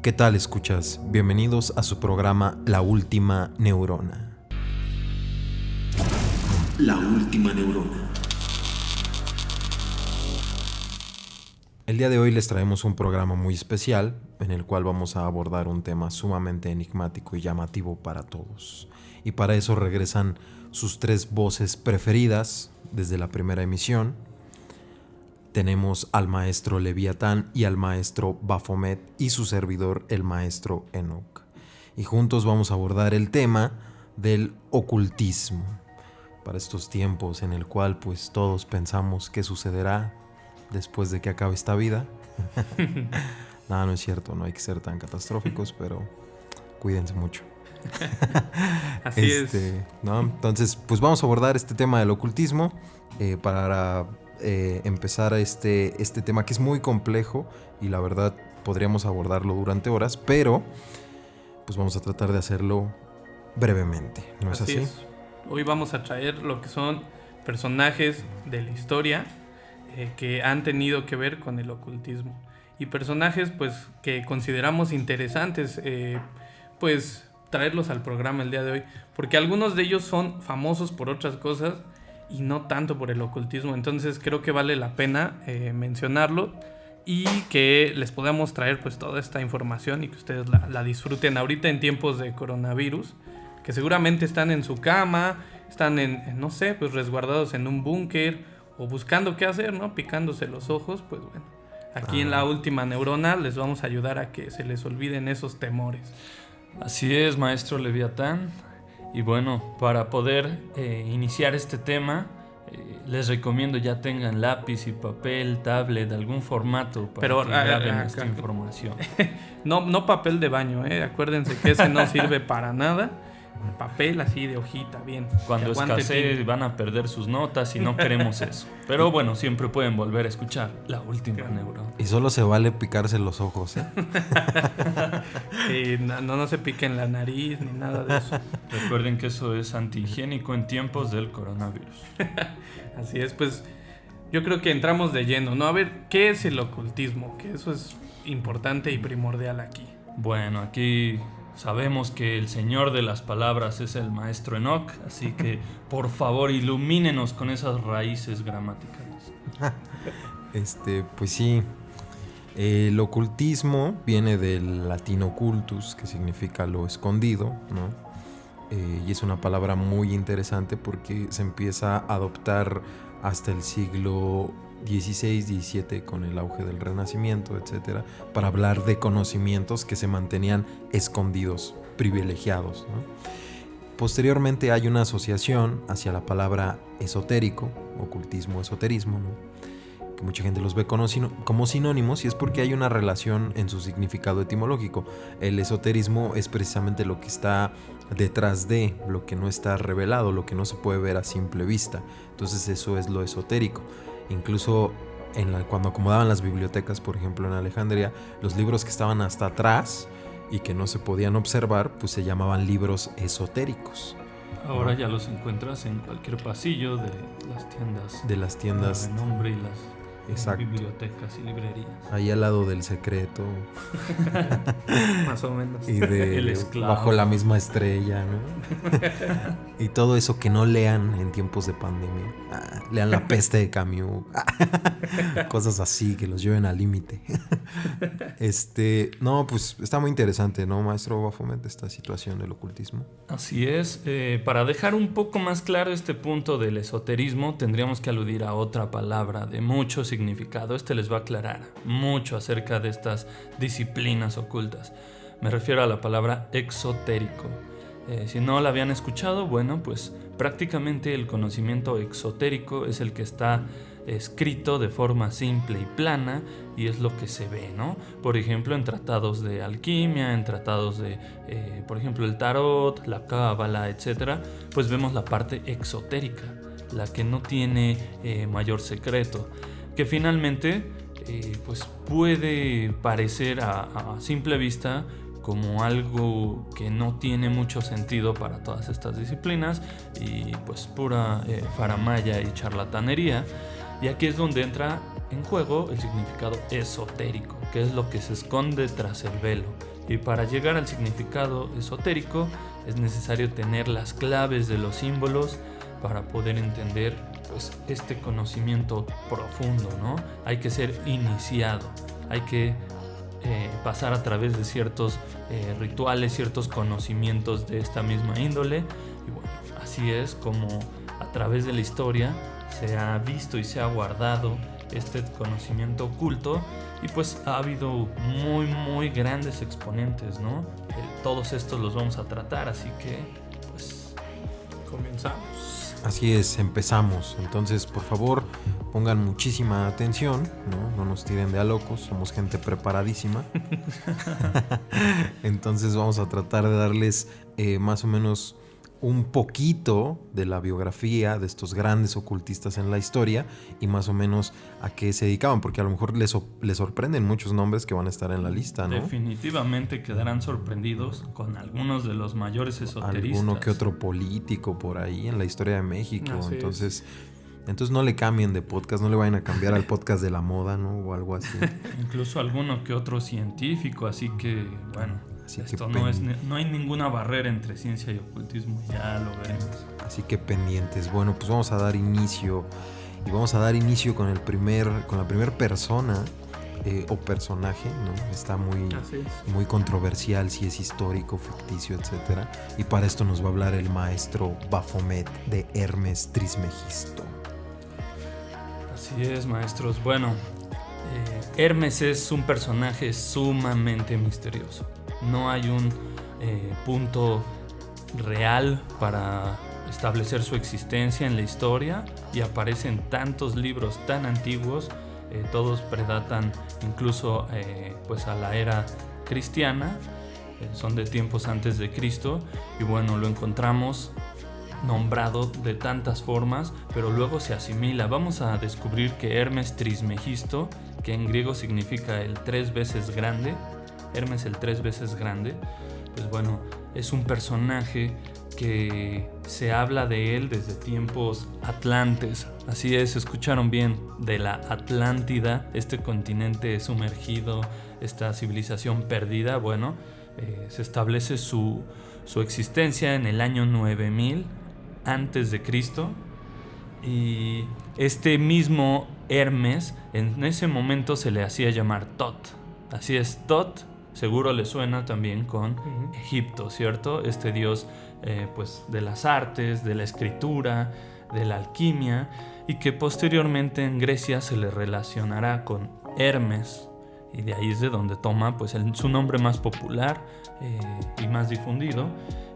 ¿Qué tal, escuchas? Bienvenidos a su programa La Última Neurona. La Última Neurona. El día de hoy les traemos un programa muy especial en el cual vamos a abordar un tema sumamente enigmático y llamativo para todos. Y para eso regresan sus tres voces preferidas desde la primera emisión. Tenemos al maestro Leviatán y al maestro Baphomet y su servidor, el maestro Enoch. Y juntos vamos a abordar el tema del ocultismo. Para estos tiempos en el cual pues todos pensamos qué sucederá después de que acabe esta vida. No es cierto, no hay que ser tan catastróficos, pero cuídense mucho. Así es. ¿No? Entonces, pues vamos a abordar este tema del ocultismo para empezar este tema que es muy complejo y la verdad podríamos abordarlo durante horas, pero pues vamos a tratar de hacerlo brevemente, ¿no es así? Hoy vamos a traer lo que son personajes de la historia que han tenido que ver con el ocultismo y personajes pues que consideramos interesantes pues traerlos al programa el día de hoy, porque algunos de ellos son famosos por otras cosas y no tanto por el ocultismo. Entonces creo que vale la pena mencionarlo y que les podamos traer pues toda esta información y que ustedes la disfruten ahorita en tiempos de coronavirus, que seguramente están en su cama, están no sé, pues resguardados en un búnker o buscando qué hacer, ¿no? Picándose los ojos. Pues bueno, aquí en La Última Neurona les vamos a ayudar a que se les olviden esos temores. Así es, maestro Leviatán. Y bueno, para poder iniciar este tema, les recomiendo ya tengan lápiz y papel, tablet, algún formato para que graben esta información. No papel de baño, acuérdense que ese no sirve para nada. Papel así de hojita, bien. Cuando escasee van a perder sus notas y no queremos eso. Pero bueno, siempre pueden volver a escuchar La Última Neurona. Y solo se vale picarse los ojos, ¿eh? Sí, no se piquen la nariz ni nada de eso. Recuerden que eso es antihigiénico en tiempos del coronavirus. Así es, pues yo creo que entramos de lleno, ¿no? A ver, ¿qué es el ocultismo? Que eso es importante y primordial aquí. Bueno, aquí sabemos que el señor de las palabras es el maestro Enoch, así que por favor ilumínenos con esas raíces gramaticales. Pues sí, el ocultismo viene del latín occultus, que significa lo escondido, ¿no? Y es una palabra muy interesante porque se empieza a adoptar hasta el siglo XVI, XVII, con el auge del Renacimiento, etcétera, para hablar de conocimientos que se mantenían escondidos, privilegiados, ¿no? Posteriormente hay una asociación hacia la palabra esotérico, ocultismo, esoterismo, ¿no? Que mucha gente los ve como sinónimos, y es porque hay una relación en su significado etimológico. El esoterismo es precisamente lo que está detrás de, lo que no está revelado, lo que no se puede ver a simple vista. Entonces eso es lo esotérico. Incluso cuando acomodaban las bibliotecas, por ejemplo en Alejandría, los libros que estaban hasta atrás y que no se podían observar, pues se llamaban libros esotéricos. Ahora ya los encuentras en cualquier pasillo de las tiendas de nombre y las exacto, bibliotecas y librerías. Ahí al lado del Secreto. Más o menos. Y El Esclavo. Bajo la Misma Estrella, ¿no? Y todo eso que no lean en tiempos de pandemia. Lean La Peste de Camus. Cosas así que los lleven al límite. No, pues está muy interesante, ¿no, maestro Baphomet, esta situación del ocultismo? Así es. Para dejar un poco más claro este punto del esoterismo, tendríamos que aludir a otra palabra de mucho significado. Les va a aclarar mucho acerca de estas disciplinas ocultas. Me refiero a la palabra exotérico. Si no la habían escuchado, bueno, pues prácticamente el conocimiento exotérico es el que está escrito de forma simple y plana, y es lo que se ve, ¿no? Por ejemplo, en tratados de alquimia, en tratados de, por ejemplo, el tarot, la cábala, etcétera, pues vemos la parte exotérica, la que no tiene mayor secreto, que finalmente pues puede parecer a simple vista como algo que no tiene mucho sentido para todas estas disciplinas y pues pura faramalla y charlatanería. Y aquí es donde entra en juego el significado esotérico, qué es lo que se esconde tras el velo. Y para llegar al significado esotérico es necesario tener las claves de los símbolos para poder entender pues este conocimiento profundo, ¿no? Hay que ser iniciado, hay que pasar a través de ciertos rituales, ciertos conocimientos de esta misma índole. Y bueno, así es como a través de la historia se ha visto y se ha guardado este conocimiento oculto, y pues ha habido muy grandes exponentes, ¿no? Todos estos los vamos a tratar, así que pues comenzamos. Así es, empezamos. Entonces, por favor, pongan muchísima atención, ¿no? No nos tiren de a locos, somos gente preparadísima. Entonces vamos a tratar de darles más o menos un poquito de la biografía de estos grandes ocultistas en la historia y más o menos a qué se dedicaban, porque a lo mejor les sorprenden muchos nombres que van a estar en la lista, ¿no? Definitivamente quedarán sorprendidos con algunos de los mayores esoteristas. Alguno que otro político por ahí en la historia de México. Entonces no le cambien de podcast, no le vayan a cambiar al podcast de la moda, ¿no? O algo así. Incluso alguno que otro científico, así que bueno. Esto no hay ninguna barrera entre ciencia y ocultismo, ya lo veremos. Así que pendientes. Bueno, pues vamos a dar inicio. Y vamos a dar inicio con la primera persona o personaje, ¿no? Está muy controversial si es histórico, ficticio, etc. Y para esto nos va a hablar el maestro Baphomet de Hermes Trismegisto. Así es, maestros. Bueno, Hermes es un personaje sumamente misterioso. No hay un punto real para establecer su existencia en la historia, y aparecen tantos libros tan antiguos, todos predatan incluso pues a la era cristiana, son de tiempos antes de Cristo, y bueno, lo encontramos nombrado de tantas formas, pero luego se asimila. Vamos a descubrir que Hermes Trismegisto, que en griego significa el 3 veces grande, Hermes el 3 veces grande, pues bueno, es un personaje que se habla de él desde tiempos atlantes. Así es, escucharon bien, de la Atlántida, este continente sumergido, esta civilización perdida. Bueno, se establece su existencia en el año 9000 antes de Cristo, y este mismo Hermes en ese momento se le hacía llamar Tot. Así es, Tot seguro le suena también con Egipto, ¿cierto? Este dios pues de las artes, de la escritura, de la alquimia, y que posteriormente en Grecia se le relacionará con Hermes, y de ahí es de donde toma pues su nombre más popular y más difundido,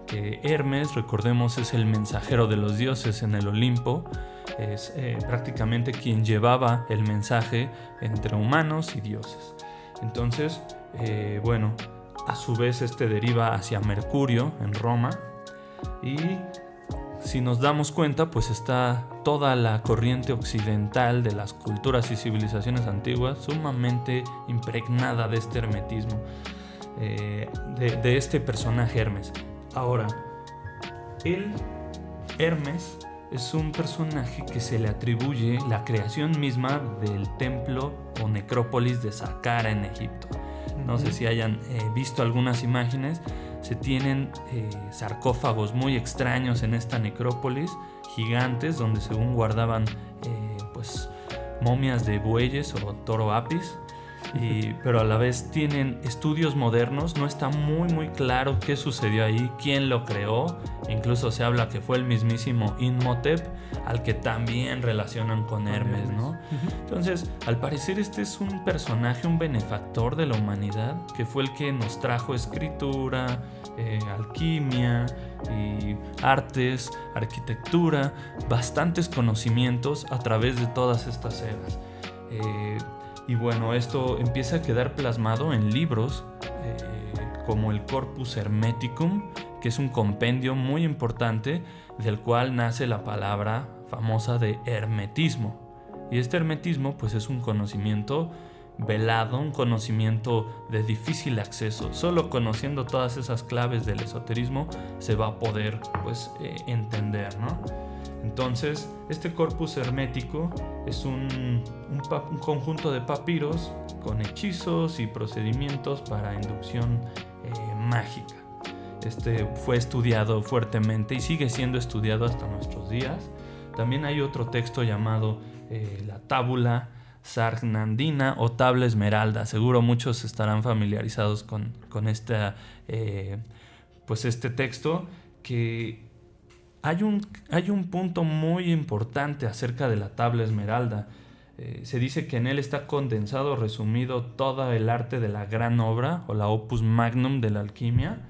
que Hermes, recordemos, es el mensajero de los dioses en el Olimpo. Es prácticamente quien llevaba el mensaje entre humanos y dioses. Entonces, bueno, a su vez deriva hacia Mercurio en Roma, y si nos damos cuenta, pues está toda la corriente occidental de las culturas y civilizaciones antiguas sumamente impregnada de este hermetismo, de este personaje Hermes. Ahora, Hermes es un personaje que se le atribuye la creación misma del templo o necrópolis de Saqqara en Egipto. No sé si hayan visto algunas imágenes. Se tienen sarcófagos muy extraños en esta necrópolis, gigantes, donde según guardaban pues momias de bueyes o toro apis. Pero a la vez tienen estudios modernos. No está muy claro qué sucedió ahí, quién lo creó. Incluso se habla que fue el mismísimo Imhotep, al que también relacionan con Hermes, ¿no? Entonces, al parecer este es un personaje, un benefactor de la humanidad, que fue el que nos trajo escritura, alquimia y artes, arquitectura, bastantes conocimientos a través de todas estas eras. Y bueno, esto empieza a quedar plasmado en libros como el Corpus Hermeticum, que es un compendio muy importante del cual nace la palabra famosa de hermetismo. Y este hermetismo pues es un conocimiento velado, un conocimiento de difícil acceso. Solo conociendo todas esas claves del esoterismo se va a poder pues entender, ¿no? Entonces, este corpus hermético es un conjunto de papiros con hechizos y procedimientos para inducción mágica. Este fue estudiado fuertemente y sigue siendo estudiado hasta nuestros días. También hay otro texto llamado la Tábula Sarnandina o Tabla Esmeralda. Seguro muchos estarán familiarizados con esta, este texto, que hay un punto muy importante acerca de la Tabla Esmeralda. Se dice que en él está condensado, resumido todo el arte de la gran obra o la opus magnum de la alquimia,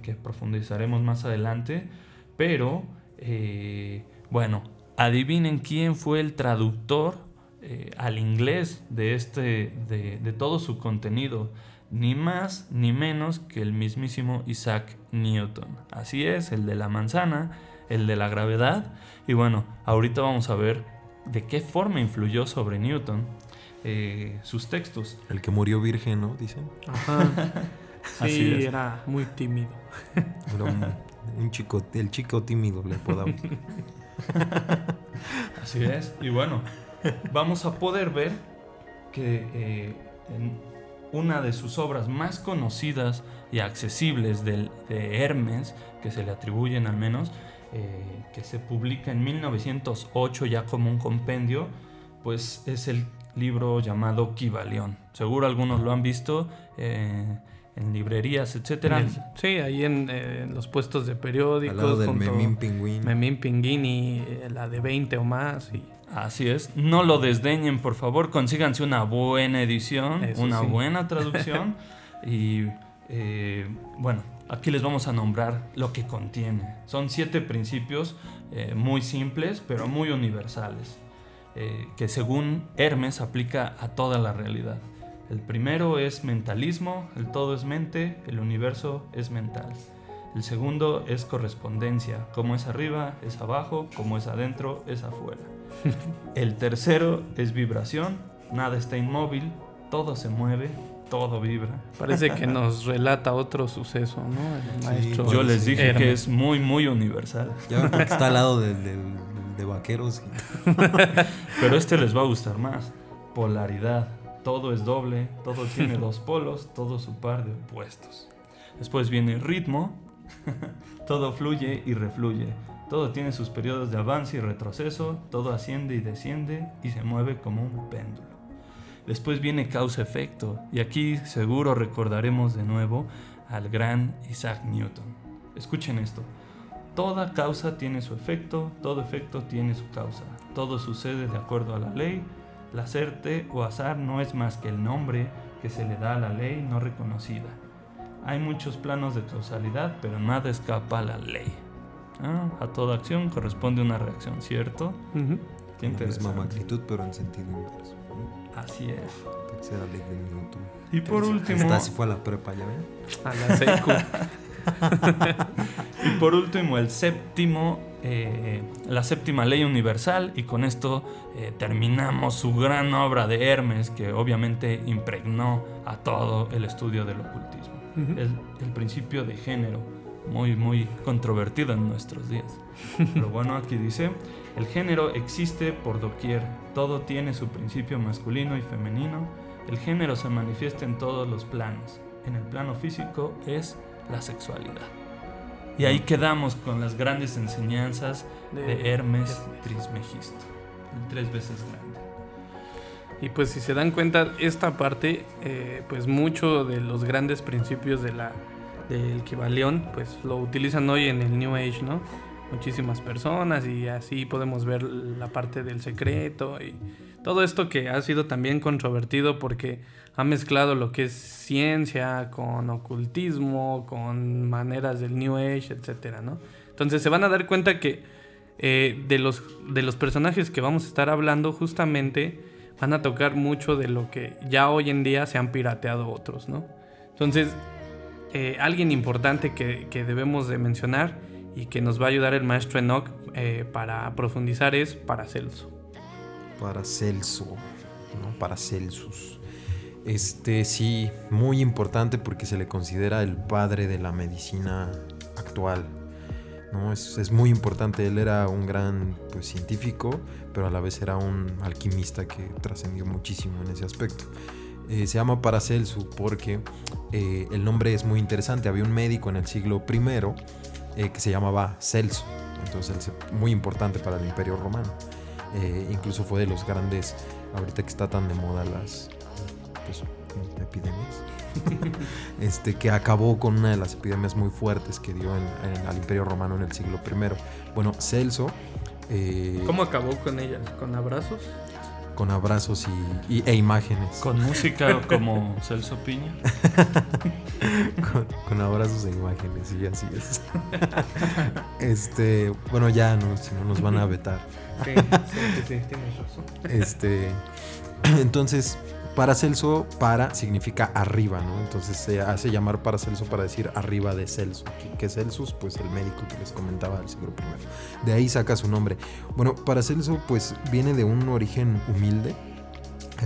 que profundizaremos más adelante. Pero, adivinen quién fue el traductor al inglés de todo su contenido. Ni más ni menos que el mismísimo Isaac Newton. Así es, el de la manzana, el de la gravedad. Y bueno, ahorita vamos a ver de qué forma influyó sobre Newton sus textos. El que murió virgen, ¿no? Dicen. Ajá. Así Sí, es. era muy tímido. Era un chico, el chico tímido le apodamos. Así es. Y bueno, vamos a poder ver que en una de sus obras más conocidas y accesibles de Hermes, que se le atribuyen al menos, que se publica en 1908 ya como un compendio, pues es el libro llamado Kybalión. Seguro algunos lo han visto en librerías, etcétera. Sí, ahí en los puestos de periódicos. Al lado del junto Memín Pingüín. Memín Pingüín y la de 20 o más. Y Así es. No lo desdeñen, por favor. Consíganse una buena edición, Eso una sí. buena traducción. Y aquí les vamos a nombrar lo que contiene. Son 7 principios muy simples, pero muy universales, que según Hermes aplica a toda la realidad. El primero es mentalismo, el todo es mente, el universo es mental. El segundo es correspondencia, como es arriba es abajo, como es adentro es afuera. El tercero es vibración, nada está inmóvil, todo se mueve, todo vibra. parece que nos relata otro suceso, ¿no? El maestro Yo les dije Hermes. que es muy, muy universal. Ya ven porque está al lado de vaqueros. Pero este les va a gustar más. Polaridad. Todo es doble, todo tiene 2 polos, todo su par de opuestos. Después viene ritmo. Todo fluye y refluye. Todo tiene sus periodos de avance y retroceso. Todo asciende y desciende y se mueve como un péndulo. Después viene causa-efecto. Y aquí seguro recordaremos de nuevo al gran Isaac Newton. Escuchen esto. Toda causa tiene su efecto, todo efecto tiene su causa. Todo sucede de acuerdo a la ley. La suerte o azar no es más que el nombre que se le da a la ley no reconocida. Hay muchos planos de causalidad, pero nada escapa a la ley. A toda acción corresponde una reacción, ¿cierto? Ujú. Qué La misma interesante. magnitud, pero en sentido inverso. Así es. Tercera ley de Newton. Y por último, Esta sí fue a la prepa, ¿ya ven? A la secu. la séptima ley universal, y con esto terminamos su gran obra de Hermes, que obviamente impregnó a todo el estudio del ocultismo. Ujú. El principio de género, muy, muy controvertido en nuestros días. Pero bueno, aquí dice: el género existe por doquier, todo tiene su principio masculino y femenino, el género se manifiesta en todos los planos, en el plano físico es la sexualidad. Y ahí quedamos con las grandes enseñanzas de Hermes Trismegisto, el 3 veces grande. Y pues si se dan cuenta, esta parte, pues mucho de los grandes principios del Kybalión, pues lo utilizan hoy en el New Age, ¿no? Muchísimas personas, y así podemos ver la parte del secreto y todo esto que ha sido también controvertido porque ha mezclado lo que es ciencia con ocultismo, con maneras del New Age, etcétera, ¿no? Entonces se van a dar cuenta que de los personajes que vamos a estar hablando justamente van a tocar mucho de lo que ya hoy en día se han pirateado otros, ¿no? Entonces, alguien importante que debemos de mencionar y que nos va a ayudar el maestro Enoch para profundizar es Paracelso. Paracelso, ¿no? Paracelsus. Sí, muy importante porque se le considera el padre de la medicina actual. ¿no? Es muy importante. Él era un gran pues, científico, pero a la vez era un alquimista que trascendió muchísimo en ese aspecto. Se llama Paracelso porque el nombre es muy interesante. Había un médico en el siglo I que se llamaba Celso. Entonces, muy importante para el Imperio Romano. Incluso fue de los grandes, ahorita que está tan de moda las pues, epidemias, que acabó con una de las epidemias muy fuertes que dio al Imperio Romano en el siglo I. Bueno, Celso... ¿Cómo acabó con ellas? ¿Con abrazos? Con abrazos e imágenes. Con música como Celso Piña. con abrazos e imágenes, y así es. Bueno, ya no, si no nos van a vetar. Sí, tienes razón. Entonces, Paracelso, significa arriba, ¿no? Entonces se hace llamar Paracelso para decir arriba de Celso. ¿Qué Celsus? Pues el médico que les comentaba del siglo I. De ahí saca su nombre. Bueno, Paracelso pues viene de un origen humilde.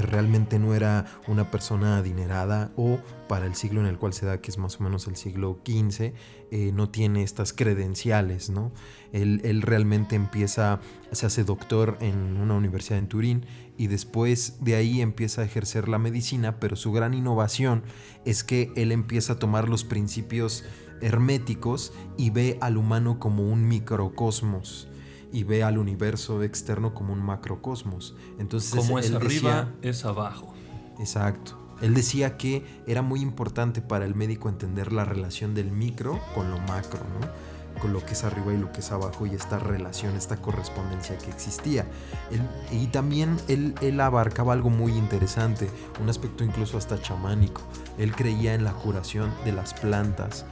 Realmente no era una persona adinerada, o para el siglo en el cual se da, que es más o menos el siglo XV, no tiene estas credenciales, ¿no? Él realmente se hace doctor en una universidad en Turín, y después de ahí empieza a ejercer la medicina, pero su gran innovación es que él empieza a tomar los principios herméticos y ve al humano como un microcosmos, y ve al universo externo como un macrocosmos. Entonces, como es arriba, decía, es abajo. Exacto. Él decía que era muy importante para el médico entender la relación del micro con lo macro, ¿no? Con lo que es arriba y lo que es abajo, y esta relación, esta correspondencia que existía. Y también él abarcaba algo muy interesante, un aspecto incluso hasta chamánico. Él creía en la curación de las plantas.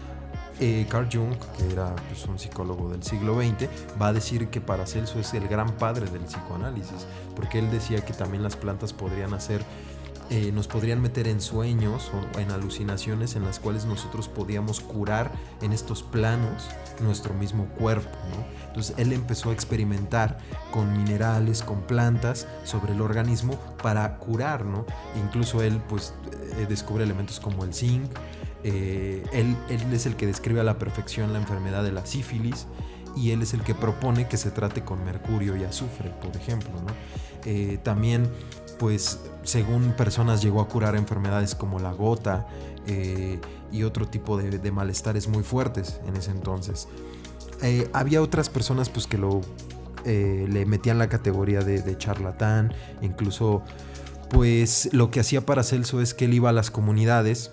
Carl Jung, que era pues, un psicólogo del siglo XX, va a decir que Paracelso es el gran padre del psicoanálisis, porque él decía que también las plantas podrían nos podrían meter en sueños o en alucinaciones en las cuales nosotros podíamos curar en estos planos nuestro mismo cuerpo, ¿no? Entonces él empezó a experimentar con minerales, con plantas sobre el organismo para curar, ¿no? Incluso él pues descubre elementos como el zinc. Él es el que describe a la perfección la enfermedad de la sífilis, y él es el que propone que se trate con mercurio y azufre, por ejemplo, ¿no? También, pues, según personas, llegó a curar enfermedades como la gota y otro tipo de malestares muy fuertes en ese entonces. Había otras personas pues, que le metían la categoría de charlatán. Incluso, pues, lo que hacía Paracelso es que él iba a las comunidades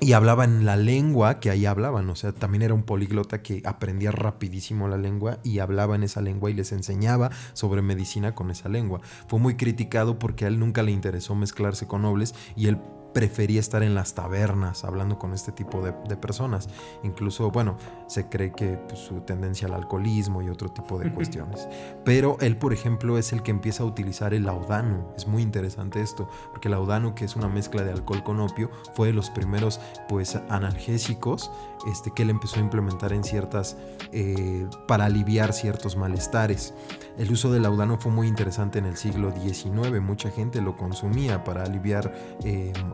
y hablaba en la lengua que ahí hablaban. O sea, también era un políglota que aprendía rapidísimo la lengua y hablaba en esa lengua y les enseñaba sobre medicina con esa lengua. Fue muy criticado porque a él nunca le interesó mezclarse con nobles, y él prefería estar en las tabernas hablando con este tipo de personas. Incluso, bueno, se cree que pues, su tendencia al alcoholismo y otro tipo de cuestiones. Pero él, por ejemplo, es el que empieza a utilizar el laudano. Es muy interesante esto, porque el laudano, que es una mezcla de alcohol con opio, fue de los primeros pues, analgésicos que él empezó a implementar en para aliviar ciertos malestares. El uso del laudano fue muy interesante en el siglo XIX. Mucha gente lo consumía para aliviar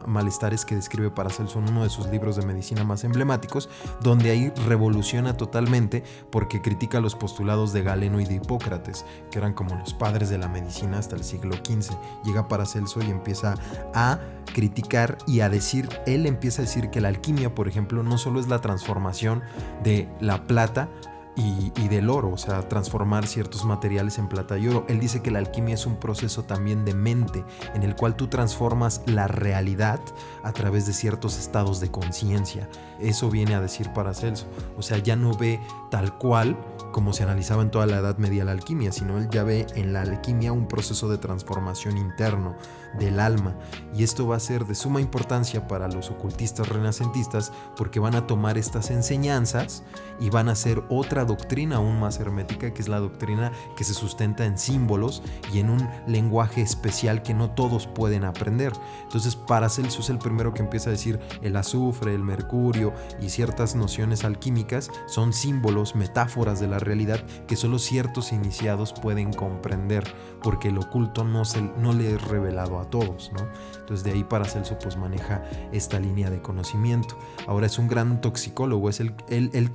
malestares que describe Paracelso en uno de sus libros de medicina más emblemáticos, donde ahí revoluciona totalmente porque critica los postulados de Galeno y de Hipócrates, que eran como los padres de la medicina hasta el siglo XV. Llega Paracelso y empieza a criticar y a decir, él empieza a decir que la alquimia, por ejemplo, no solo es la transformación de la plata y del oro, o sea, transformar ciertos materiales en plata y oro. Él dice que la alquimia es un proceso también de mente, en el cual tú transformas la realidad a través de ciertos estados de conciencia. Eso viene a decir Paracelso. O sea, ya no ve tal cual como se analizaba en toda la Edad Media la alquimia, sino él ya ve en la alquimia un proceso de transformación interno del alma. Y esto va a ser de suma importancia para los ocultistas renacentistas, porque van a tomar estas enseñanzas y van a hacer otra doctrina aún más hermética, que es la doctrina que se sustenta en símbolos y en un lenguaje especial que no todos pueden aprender. Entonces Paracelso es el primero que empieza a decir el azufre, el mercurio y ciertas nociones alquímicas son símbolos, metáforas de la realidad que solo ciertos iniciados pueden comprender, porque el oculto no le es revelado a todos, ¿no? Entonces de ahí Paracelso pues maneja esta línea de conocimiento. Ahora es un gran toxicólogo,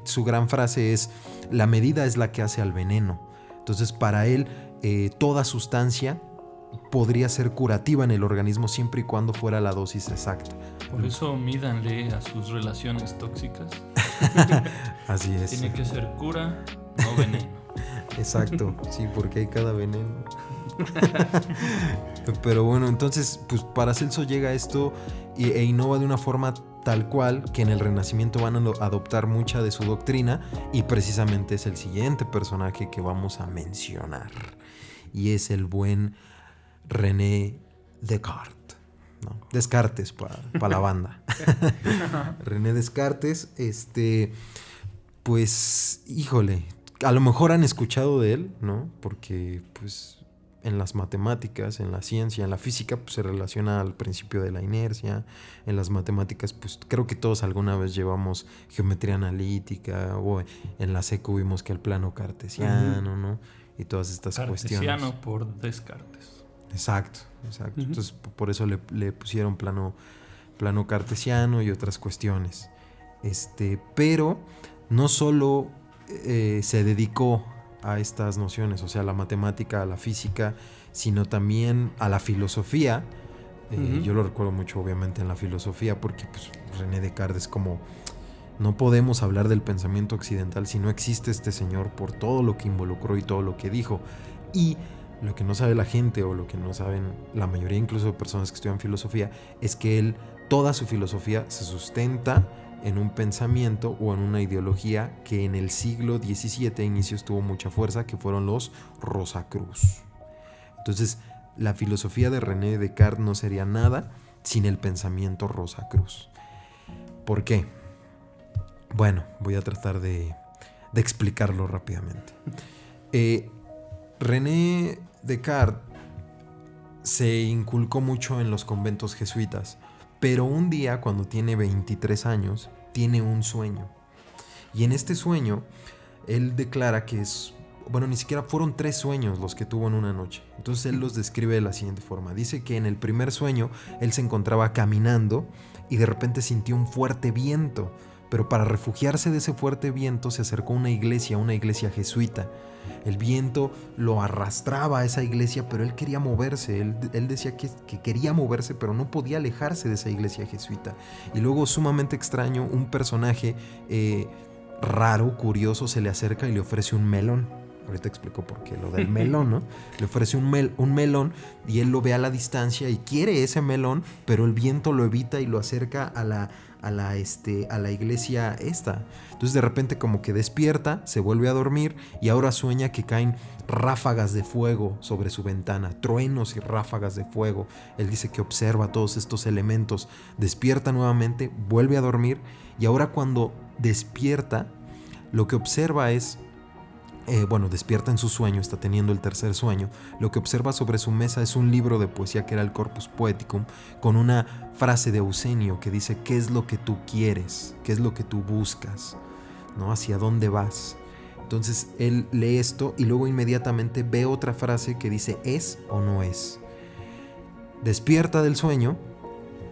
su gran frase es: la medida es la que hace al veneno. Entonces para él toda sustancia podría ser curativa en el organismo siempre y cuando fuera la dosis exacta. Por eso mídanle a sus relaciones tóxicas. Así es. Tiene que ser cura, no veneno. Exacto, sí, porque hay cada veneno. Pero bueno, entonces pues Paracelso llega a esto e innova de una forma tal cual que en el Renacimiento van a adoptar mucha de su doctrina, y precisamente es el siguiente personaje que vamos a mencionar, y es el buen René Descartes, ¿no? Descartes para la banda. René Descartes, pues, híjole, a lo mejor han escuchado de él, ¿no? Porque, pues, en las matemáticas, en la ciencia, en la física, pues se relaciona al principio de la inercia. En las matemáticas, pues creo que todos alguna vez llevamos geometría analítica, o en la secu vimos que el plano cartesiano, ¿no? Y todas estas cuestiones. Cartesiano por Descartes. Exacto. Entonces por eso le pusieron plano cartesiano y otras cuestiones. Pero no solo se dedicó a estas nociones, o sea, a la matemática, a la física, sino también a la filosofía. Yo lo recuerdo mucho, obviamente, en la filosofía, porque pues, René Descartes es como: no podemos hablar del pensamiento occidental si no existe este señor, por todo lo que involucró y todo lo que dijo. Y lo que no sabe la gente, o lo que no saben la mayoría incluso de personas que estudian filosofía, es que toda su filosofía se sustenta en un pensamiento o en una ideología que en el siglo XVII a inicios tuvo mucha fuerza, que fueron los Rosacruz. Entonces, la filosofía de René Descartes no sería nada sin el pensamiento Rosacruz. ¿Por qué? Bueno, voy a tratar de explicarlo rápidamente. René Descartes se inculcó mucho en los conventos jesuitas, pero un día, cuando tiene 23 años, tiene un sueño. Y en este sueño, él declara que ni siquiera fueron 3 sueños los que tuvo en una noche. Entonces él los describe de la siguiente forma. Dice que en el primer sueño, él se encontraba caminando y de repente sintió un fuerte viento. Pero para refugiarse de ese fuerte viento se acercó a una iglesia jesuita. El viento lo arrastraba a esa iglesia, pero él quería moverse. Él decía que quería moverse, pero no podía alejarse de esa iglesia jesuita. Y luego, sumamente extraño, un personaje raro, curioso, se le acerca y le ofrece un melón. Ahorita explico por qué lo del melón, ¿no? Le ofrece un melón, y él lo ve a la distancia y quiere ese melón, pero el viento lo evita y lo acerca a la iglesia esta. Entonces de repente como que despierta, se vuelve a dormir, y ahora sueña que caen ráfagas de fuego sobre su ventana, truenos y ráfagas de fuego. Él dice que observa todos estos elementos, despierta nuevamente, vuelve a dormir, y ahora cuando despierta, lo que observa es despierta en su sueño, está teniendo el tercer sueño. Lo que observa sobre su mesa es un libro de poesía que era el Corpus Poeticum, con una frase de Eusenio que dice: ¿qué es lo que tú quieres? ¿Qué es lo que tú buscas? ¿No? ¿Hacia dónde vas? Entonces él lee esto y luego inmediatamente ve otra frase que dice: ¿es o no es? Despierta del sueño,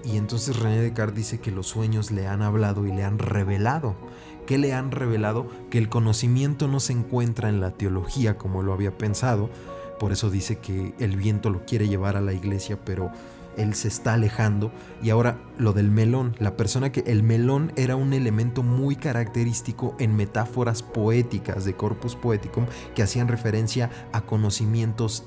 y entonces René Descartes dice que los sueños le han hablado y le han revelado. ¿Qué le han revelado? Que el conocimiento no se encuentra en la teología como lo había pensado. Por eso dice que el viento lo quiere llevar a la iglesia, pero él se está alejando. Y ahora lo del melón. El melón era un elemento muy característico en metáforas poéticas de Corpus Poeticum, que hacían referencia a conocimientos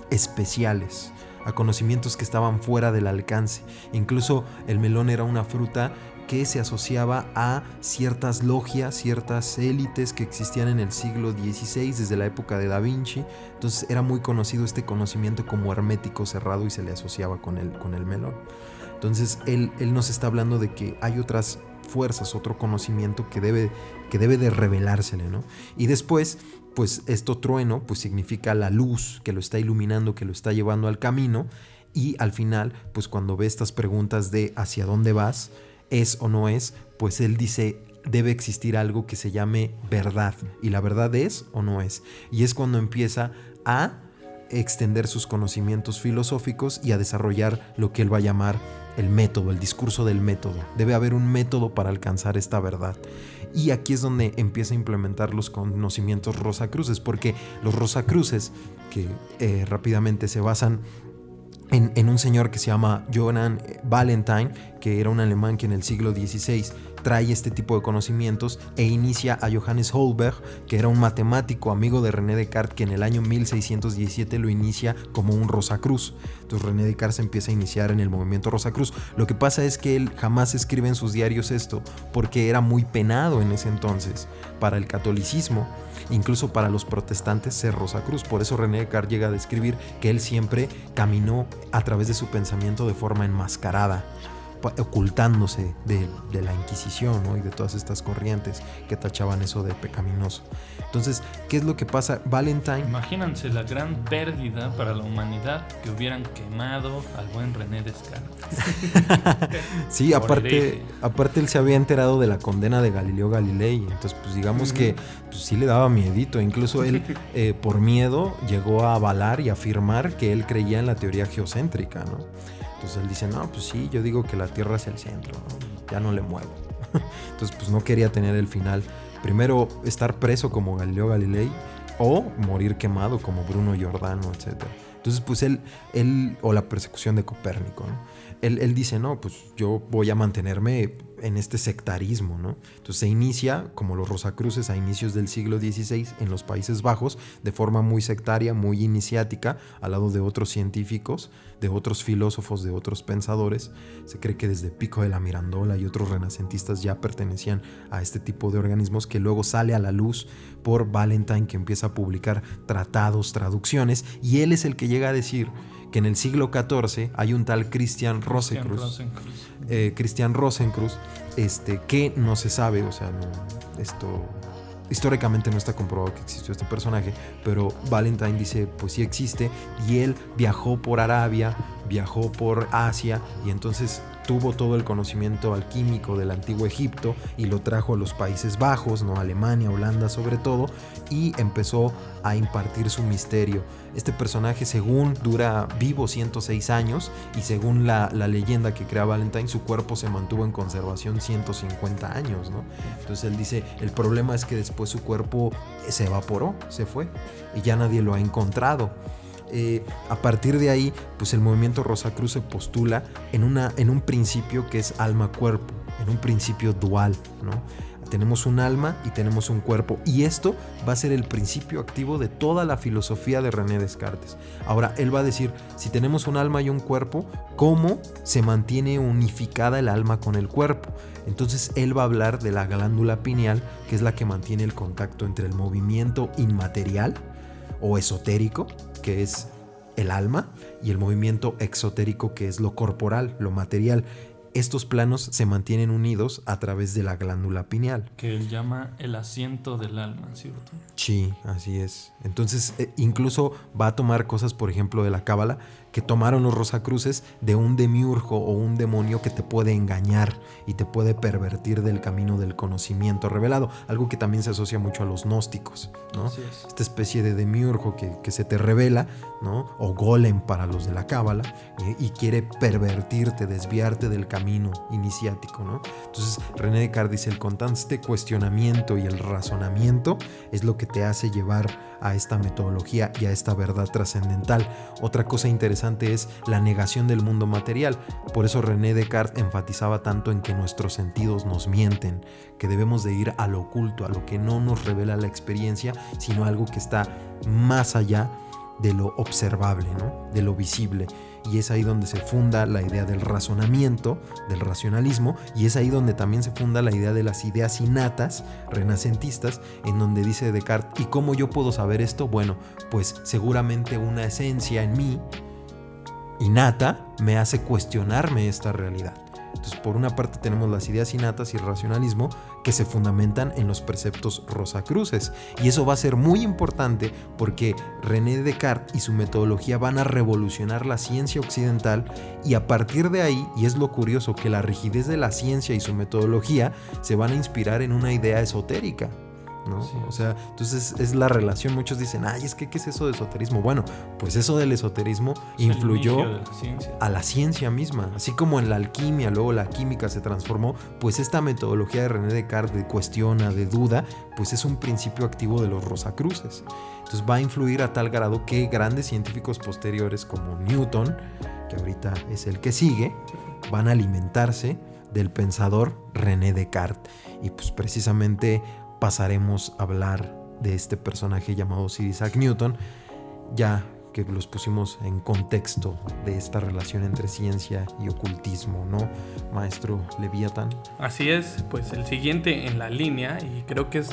especiales, a conocimientos que estaban fuera del alcance. Incluso el melón era una fruta que se asociaba a ciertas logias, ciertas élites que existían en el siglo XVI, desde la época de Da Vinci. Entonces era muy conocido este conocimiento como hermético, cerrado, y se le asociaba con el melón. Entonces él nos está hablando de que hay otras fuerzas, otro conocimiento que debe de revelársele, ¿no? Y después, pues esto trueno, pues significa la luz que lo está iluminando, que lo está llevando al camino. Y al final, pues cuando ve estas preguntas de ¿hacia dónde vas? ¿Es o no es? Pues él dice: debe existir algo que se llame verdad. Y la verdad es o no es. Y es cuando empieza a extender sus conocimientos filosóficos y a desarrollar lo que él va a llamar el método, el discurso del método. Debe haber un método para alcanzar esta verdad. Y aquí es donde empieza a implementar los conocimientos rosacruces, porque los rosacruces, que rápidamente se basan en un señor que se llama Johann Valentine, que era un alemán que en el siglo XVI trae este tipo de conocimientos e inicia a Johannes Holberg, que era un matemático amigo de René Descartes, que en el año 1617 lo inicia como un Rosacruz. Entonces René Descartes se empieza a iniciar en el movimiento Rosacruz. Lo que pasa es que él jamás escribe en sus diarios esto, porque era muy penado en ese entonces para el catolicismo, incluso para los protestantes, ser Rosacruz. Por eso René Descartes llega a describir que él siempre caminó a través de su pensamiento de forma enmascarada, ocultándose de la Inquisición, ¿no? Y de todas estas corrientes que tachaban eso de pecaminoso. Entonces, ¿qué es lo que pasa? Valentine... Imagínense la gran pérdida para la humanidad que hubieran quemado al buen René Descartes. Sí, aparte él se había enterado de la condena de Galileo Galilei, entonces pues digamos que pues, sí le daba miedito. Incluso él por miedo llegó a avalar y afirmar que él creía en la teoría geocéntrica, ¿no? Entonces él dice, no, pues sí, yo digo que la Tierra es el centro, ¿no? Ya no le muevo. Entonces pues no quería tener el final. Primero estar preso como Galileo Galilei o morir quemado como Bruno Giordano, etc. Entonces pues él o la persecución de Copérnico, ¿no? Él dice, no, pues yo voy a mantenerme en este sectarismo, ¿no? Entonces se inicia, como los Rosacruces, a inicios del siglo XVI en los Países Bajos, de forma muy sectaria, muy iniciática, al lado de otros científicos, de otros filósofos, de otros pensadores. Se cree que desde Pico de la Mirandola y otros renacentistas ya pertenecían a este tipo de organismos, que luego sale a la luz por Valentine, que empieza a publicar tratados, traducciones, y él es el que llega a decir que en el siglo XIV hay un tal Christian Rosenkreuz, que no se sabe, o sea, esto históricamente no está comprobado que existió este personaje, pero Valentine dice, pues sí existe, y él viajó por Arabia, viajó por Asia, y entonces tuvo todo el conocimiento alquímico del antiguo Egipto y lo trajo a los Países Bajos, ¿no? Alemania, Holanda sobre todo, y empezó a impartir su misterio. Este personaje, según dura vivo 106 años, y según la leyenda que crea Valentine, su cuerpo se mantuvo en conservación 150 años, ¿no? Entonces él dice, el problema es que después su cuerpo se evaporó, se fue, y ya nadie lo ha encontrado. A partir de ahí, pues el movimiento Rosacruz se postula en un principio que es alma-cuerpo, en un principio dual, ¿no? Tenemos un alma y tenemos un cuerpo, y esto va a ser el principio activo de toda la filosofía de René Descartes. Ahora, él va a decir, si tenemos un alma y un cuerpo, ¿cómo se mantiene unificada el alma con el cuerpo? Entonces él va a hablar de la glándula pineal, que es la que mantiene el contacto entre el movimiento inmaterial o esotérico, que es el alma, y el movimiento exotérico, que es lo corporal, lo material. Estos planos se mantienen unidos a través de la glándula pineal, que él llama el asiento del alma, ¿cierto? Sí, así es. Entonces incluso va a tomar cosas, por ejemplo, de la cábala, que tomaron los Rosacruces, de un demiurgo o un demonio que te puede engañar y te puede pervertir del camino del conocimiento revelado, algo que también se asocia mucho a los gnósticos, ¿no? Así es. Esta especie de demiurgo que se te revela, ¿no? O golem para los de la cábala, y quiere pervertirte, desviarte del camino iniciático, ¿no? Entonces René Descartes dice, el constante cuestionamiento y el razonamiento es lo que te hace llevar a esta metodología y a esta verdad trascendental. Otra cosa interesante es la negación del mundo material. Por eso René Descartes enfatizaba tanto en que nuestros sentidos nos mienten, que debemos de ir a lo oculto, a lo que no nos revela la experiencia, sino algo que está más allá de lo observable, ¿no? De lo visible. Y es ahí donde se funda la idea del razonamiento, del racionalismo, y es ahí donde también se funda la idea de las ideas innatas, renacentistas, en donde dice Descartes, ¿y cómo yo puedo saber esto? Bueno, pues seguramente una esencia en mí, innata, me hace cuestionarme esta realidad. Entonces, por una parte tenemos las ideas innatas y el racionalismo que se fundamentan en los preceptos rosacruces. Y eso va a ser muy importante porque René Descartes y su metodología van a revolucionar la ciencia occidental, y a partir de ahí, y es lo curioso, que la rigidez de la ciencia y su metodología se van a inspirar en una idea esotérica, ¿no? Sí. O sea, entonces es la relación. Muchos dicen, ay, es que ¿qué es eso de esoterismo? Bueno, pues eso del esoterismo influyó El inicio de la ciencia. a la ciencia misma. Así como en la alquimia, luego la química se transformó, pues esta metodología de René Descartes de cuestiona, de duda, pues es un principio activo de los rosacruces. Entonces va a influir a tal grado que grandes científicos posteriores como Newton, que ahorita es el que sigue, van a alimentarse del pensador René Descartes. Y pues precisamente pasaremos a hablar de este personaje llamado Sir Isaac Newton, ya que los pusimos en contexto de esta relación entre ciencia y ocultismo, ¿no, maestro Leviatán? Así es, pues el siguiente en la línea, y creo que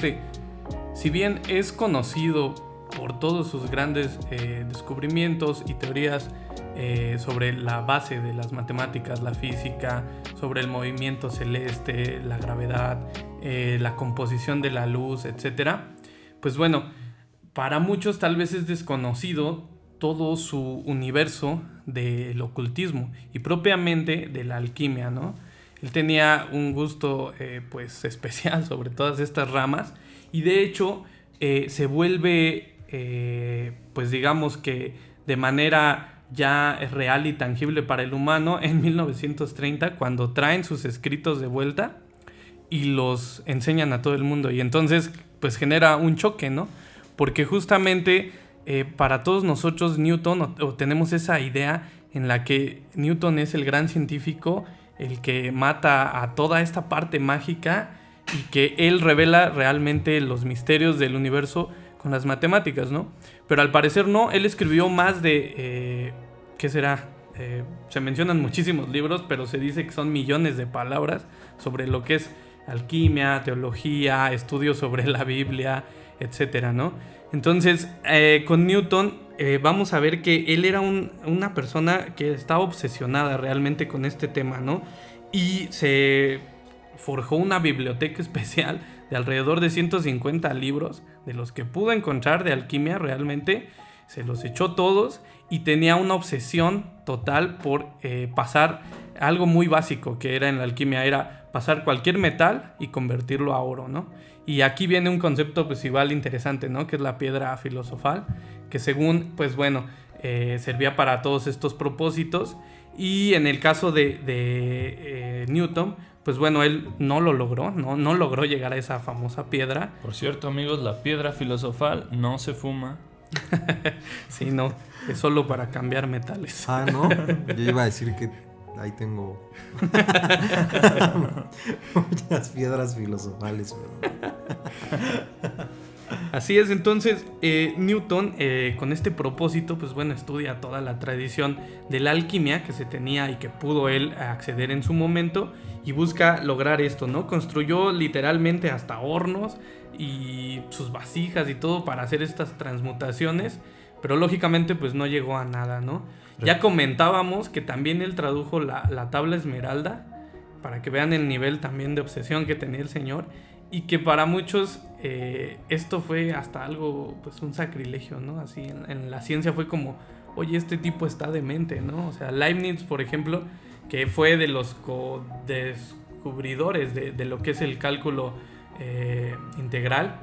si bien es conocido por todos sus grandes descubrimientos y teorías sobre la base de las matemáticas, la física, sobre el movimiento celeste, la gravedad, la composición de la luz, etc. Pues bueno, para muchos tal vez es desconocido todo su universo del ocultismo y propiamente de la alquimia, ¿no? Él tenía un gusto pues especial sobre todas estas ramas, y de hecho se vuelve pues digamos que de manera ya real y tangible para el humano en 1930, cuando traen sus escritos de vuelta y los enseñan a todo el mundo, y entonces pues genera un choque, ¿no? Porque justamente para todos nosotros Newton, o tenemos esa idea en la que Newton es el gran científico, el que mata a toda esta parte mágica, y que él revela realmente los misterios del universo con las matemáticas, ¿no? Pero al parecer no, él escribió más de, ¿qué será? Se mencionan muchísimos libros, pero se dice que son millones de palabras sobre lo que es alquimia, teología, estudios sobre la Biblia, etcétera, ¿no? Entonces, con Newton vamos a ver que él era una persona que estaba obsesionada realmente con este tema, ¿no? Y se forjó una biblioteca especial de alrededor de 150 libros, de los que pudo encontrar de alquimia. Realmente se los echó todos, y tenía una obsesión total por pasar algo muy básico que era en la alquimia, era pasar cualquier metal y convertirlo a oro, ¿no? Y aquí viene un concepto pues igual interesante, ¿no? Que es la piedra filosofal, que según, pues bueno, servía para todos estos propósitos. Y en el caso de Newton, pues bueno, él no lo logró, no logró llegar a esa famosa piedra. Por cierto, amigos, la piedra filosofal no se fuma. Sí, no, es solo para cambiar metales. Ah, ¿no? Yo iba a decir que ahí tengo muchas piedras filosofales, pero... Así es, entonces Newton con este propósito, pues bueno, estudia toda la tradición de la alquimia que se tenía y que pudo él acceder en su momento, y busca lograr esto, ¿no? Construyó literalmente hasta hornos y sus vasijas y todo para hacer estas transmutaciones, pero lógicamente pues no llegó a nada, ¿no? Ya comentábamos que también él tradujo la tabla esmeralda, para que vean el nivel también de obsesión que tenía el señor, y que para muchos esto fue hasta algo, pues un sacrilegio, ¿no? Así en la ciencia fue como, oye, este tipo está demente, ¿no? O sea, Leibniz, por ejemplo, que fue de los descubridores de lo que es el cálculo integral,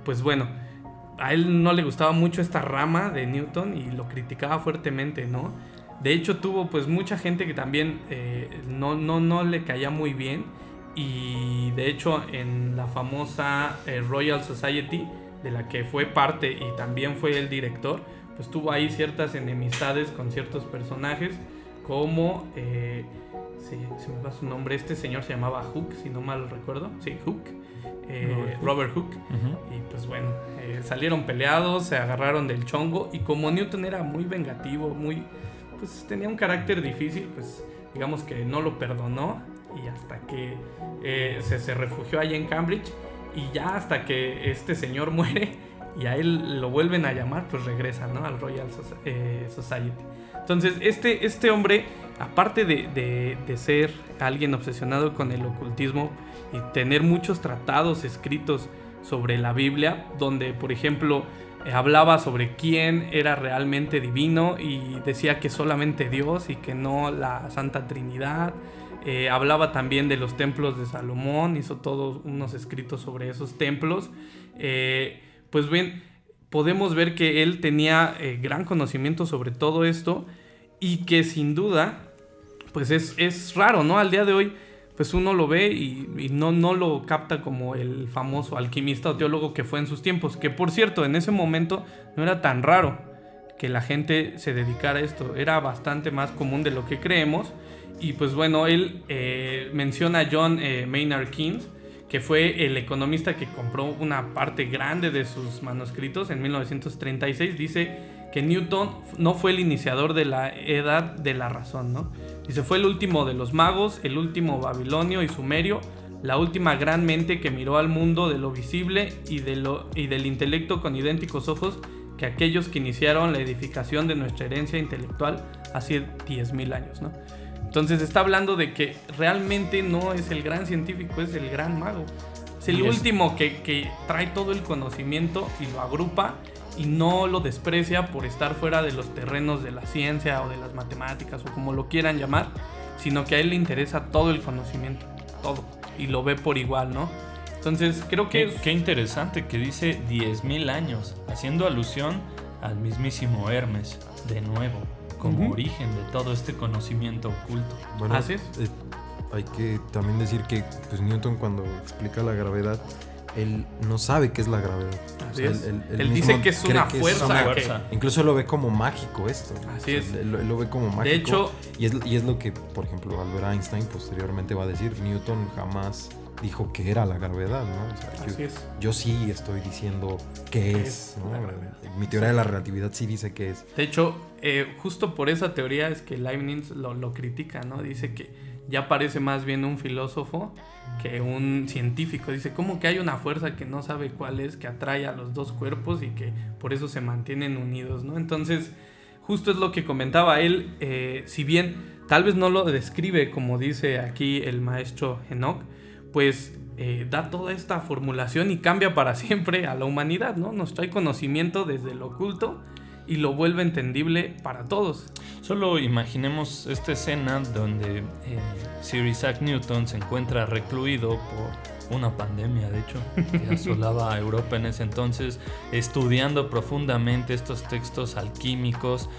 pues bueno, a él no le gustaba mucho esta rama de Newton y lo criticaba fuertemente, ¿no? De hecho tuvo pues mucha gente que también no le caía muy bien, y de hecho en la famosa Royal Society, de la que fue parte y también fue el director, pues tuvo ahí ciertas enemistades con ciertos personajes, como se me va su nombre, este señor se llamaba Hooke, si no mal recuerdo, sí, Hooke, Robert Hooke. Uh-huh. Y pues bueno, salieron peleados, se agarraron del chongo, y como Newton era muy vengativo, pues tenía un carácter difícil, pues digamos que no lo perdonó, y hasta que se refugió allá en Cambridge, y ya hasta que este señor muere, y a él lo vuelven a llamar, pues regresa, ¿no? Al Royal Society. Entonces, este hombre, aparte de ser alguien obsesionado con el ocultismo y tener muchos tratados escritos sobre la Biblia, donde, por ejemplo, hablaba sobre quién era realmente divino y decía que solamente Dios y que no la Santa Trinidad. Hablaba también de los templos de Salomón, hizo todos unos escritos sobre esos templos. Pues bien, podemos ver que él tenía gran conocimiento sobre todo esto y que sin duda, pues es raro, ¿no? Al día de hoy, pues uno lo ve y no lo capta como el famoso alquimista o teólogo que fue en sus tiempos, que por cierto, en ese momento no era tan raro que la gente se dedicara a esto, era bastante más común de lo que creemos. Y pues bueno, él menciona a John Maynard Keynes, que fue el economista que compró una parte grande de sus manuscritos en 1936. Dice que Newton no fue el iniciador de la edad de la razón, ¿no? Dice, fue el último de los magos, el último babilonio y sumerio, la última gran mente que miró al mundo de lo visible y del intelecto con idénticos ojos que aquellos que iniciaron la edificación de nuestra herencia intelectual hace 10,000 años, ¿no? Entonces está hablando de que realmente no es el gran científico, es el gran mago. Es el último que trae todo el conocimiento y lo agrupa y no lo desprecia por estar fuera de los terrenos de la ciencia o de las matemáticas o como lo quieran llamar, sino que a él le interesa todo el conocimiento, todo, y lo ve por igual, ¿no? Entonces creo que... Qué interesante que dice 10,000 años, haciendo alusión al mismísimo Hermes, de nuevo, como origen de todo este conocimiento oculto. Bueno, así es. Hay que también decir que pues, Newton, cuando explica la gravedad, él no sabe qué es la gravedad. Así es. Él dice que es una fuerza. Incluso lo ve como mágico esto. Así es. Él lo ve como mágico. De hecho, y es lo que, por ejemplo, Albert Einstein posteriormente va a decir. Newton jamás dijo que era la gravedad, ¿no? O sea, yo sí estoy diciendo qué es, ¿no? Mi teoría de la relatividad sí dice qué es. De hecho, justo por esa teoría es que Leibniz lo critica, ¿no? Dice que ya parece más bien un filósofo que un científico. Dice, ¿cómo que hay una fuerza que no sabe cuál es, que atrae a los dos cuerpos y que por eso se mantienen unidos, ¿no? Entonces, justo es lo que comentaba él. Si bien tal vez no lo describe como dice aquí el maestro Enoch, pues da toda esta formulación y cambia para siempre a la humanidad, ¿no? Nos trae conocimiento desde lo oculto y lo vuelve entendible para todos. Solo imaginemos esta escena donde Sir Isaac Newton se encuentra recluido por una pandemia, de hecho, que asolaba a Europa en ese entonces, estudiando profundamente estos textos alquímicos,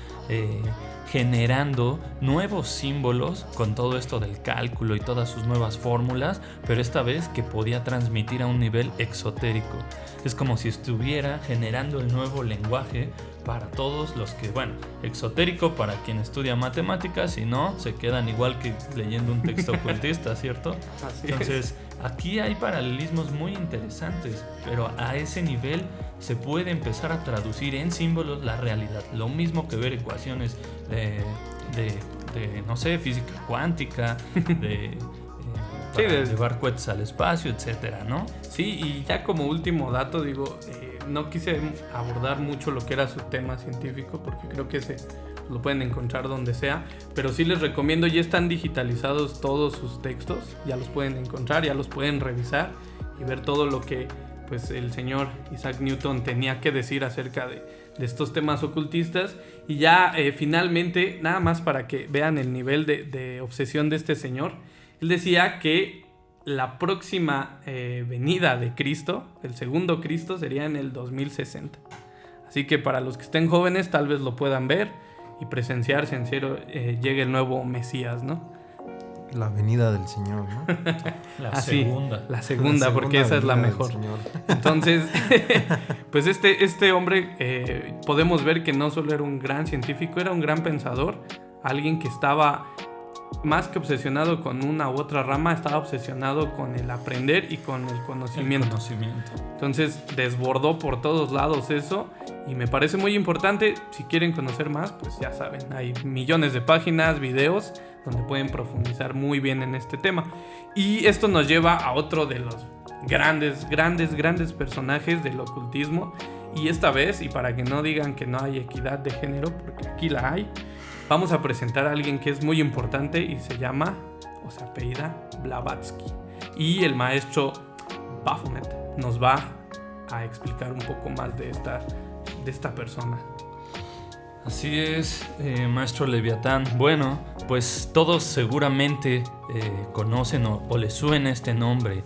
generando nuevos símbolos con todo esto del cálculo y todas sus nuevas fórmulas, pero esta vez que podía transmitir a un nivel exotérico. Es como si estuviera generando el nuevo lenguaje para todos los que, bueno, exotérico para quien estudia matemáticas, y no, se quedan igual que leyendo un texto ocultista, ¿cierto? Así Entonces, aquí hay paralelismos muy interesantes, pero a ese nivel se puede empezar a traducir en símbolos la realidad. Lo mismo que ver ecuaciones de no sé, física cuántica, para llevar cohetes al espacio, etcétera, ¿no? Sí, y ya como último dato, digo, no quise abordar mucho lo que era su tema científico, porque creo que lo pueden encontrar donde sea, pero sí les recomiendo, ya están digitalizados todos sus textos, ya los pueden encontrar, ya los pueden revisar y ver todo lo que pues el señor Isaac Newton tenía que decir acerca de estos temas ocultistas. Y ya finalmente, nada más para que vean el nivel de obsesión de este señor, él decía que la próxima venida de Cristo, el segundo Cristo, sería en el 2060. Así que para los que estén jóvenes tal vez lo puedan ver y presenciar si en serio llegue el nuevo Mesías, ¿no? La venida del Señor, ¿no? La segunda, porque esa es la mejor. Entonces, pues este hombre podemos ver que no solo era un gran científico, era un gran pensador, alguien que estaba más que obsesionado con una u otra rama, estaba obsesionado con el aprender y con el conocimiento. Entonces desbordó por todos lados eso, y me parece muy importante. Si quieren conocer más, pues ya saben, hay millones de páginas, videos donde pueden profundizar muy bien en este tema. Y esto nos lleva a otro de los grandes personajes del ocultismo. Y esta vez, y para que no digan que no hay equidad de género, porque aquí la hay, vamos a presentar a alguien que es muy importante y se llama, o se apellida, Blavatsky. Y el maestro Baphomet nos va a explicar un poco más de esta persona. Así es, maestro Leviatán. Bueno, pues todos seguramente conocen o les suena este nombre,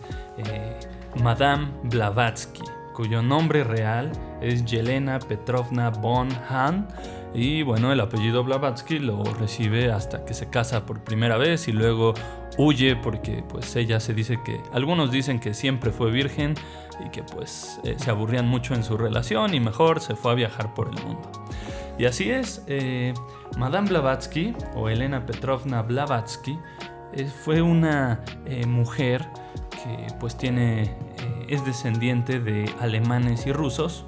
Madame Blavatsky, cuyo nombre real es Yelena Petrovna von Hahn. Y bueno, el apellido Blavatsky lo recibe hasta que se casa por primera vez y luego huye porque pues ella se dice que, algunos dicen que siempre fue virgen y que pues se aburrían mucho en su relación y mejor se fue a viajar por el mundo. Y así es, Madame Blavatsky o Elena Petrovna Blavatsky fue una mujer que pues es descendiente de alemanes y rusos,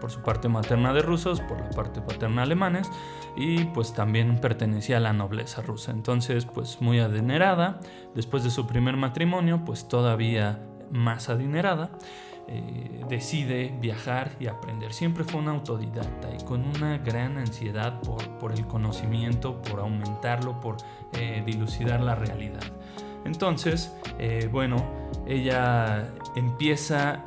por su parte materna de rusos, por la parte paterna alemanes, y pues también pertenecía a la nobleza rusa. Entonces pues muy adinerada, después de su primer matrimonio pues todavía más adinerada, decide viajar y aprender. Siempre fue una autodidacta y con una gran ansiedad por el conocimiento, por aumentarlo, por dilucidar la realidad. Entonces, bueno, ella empieza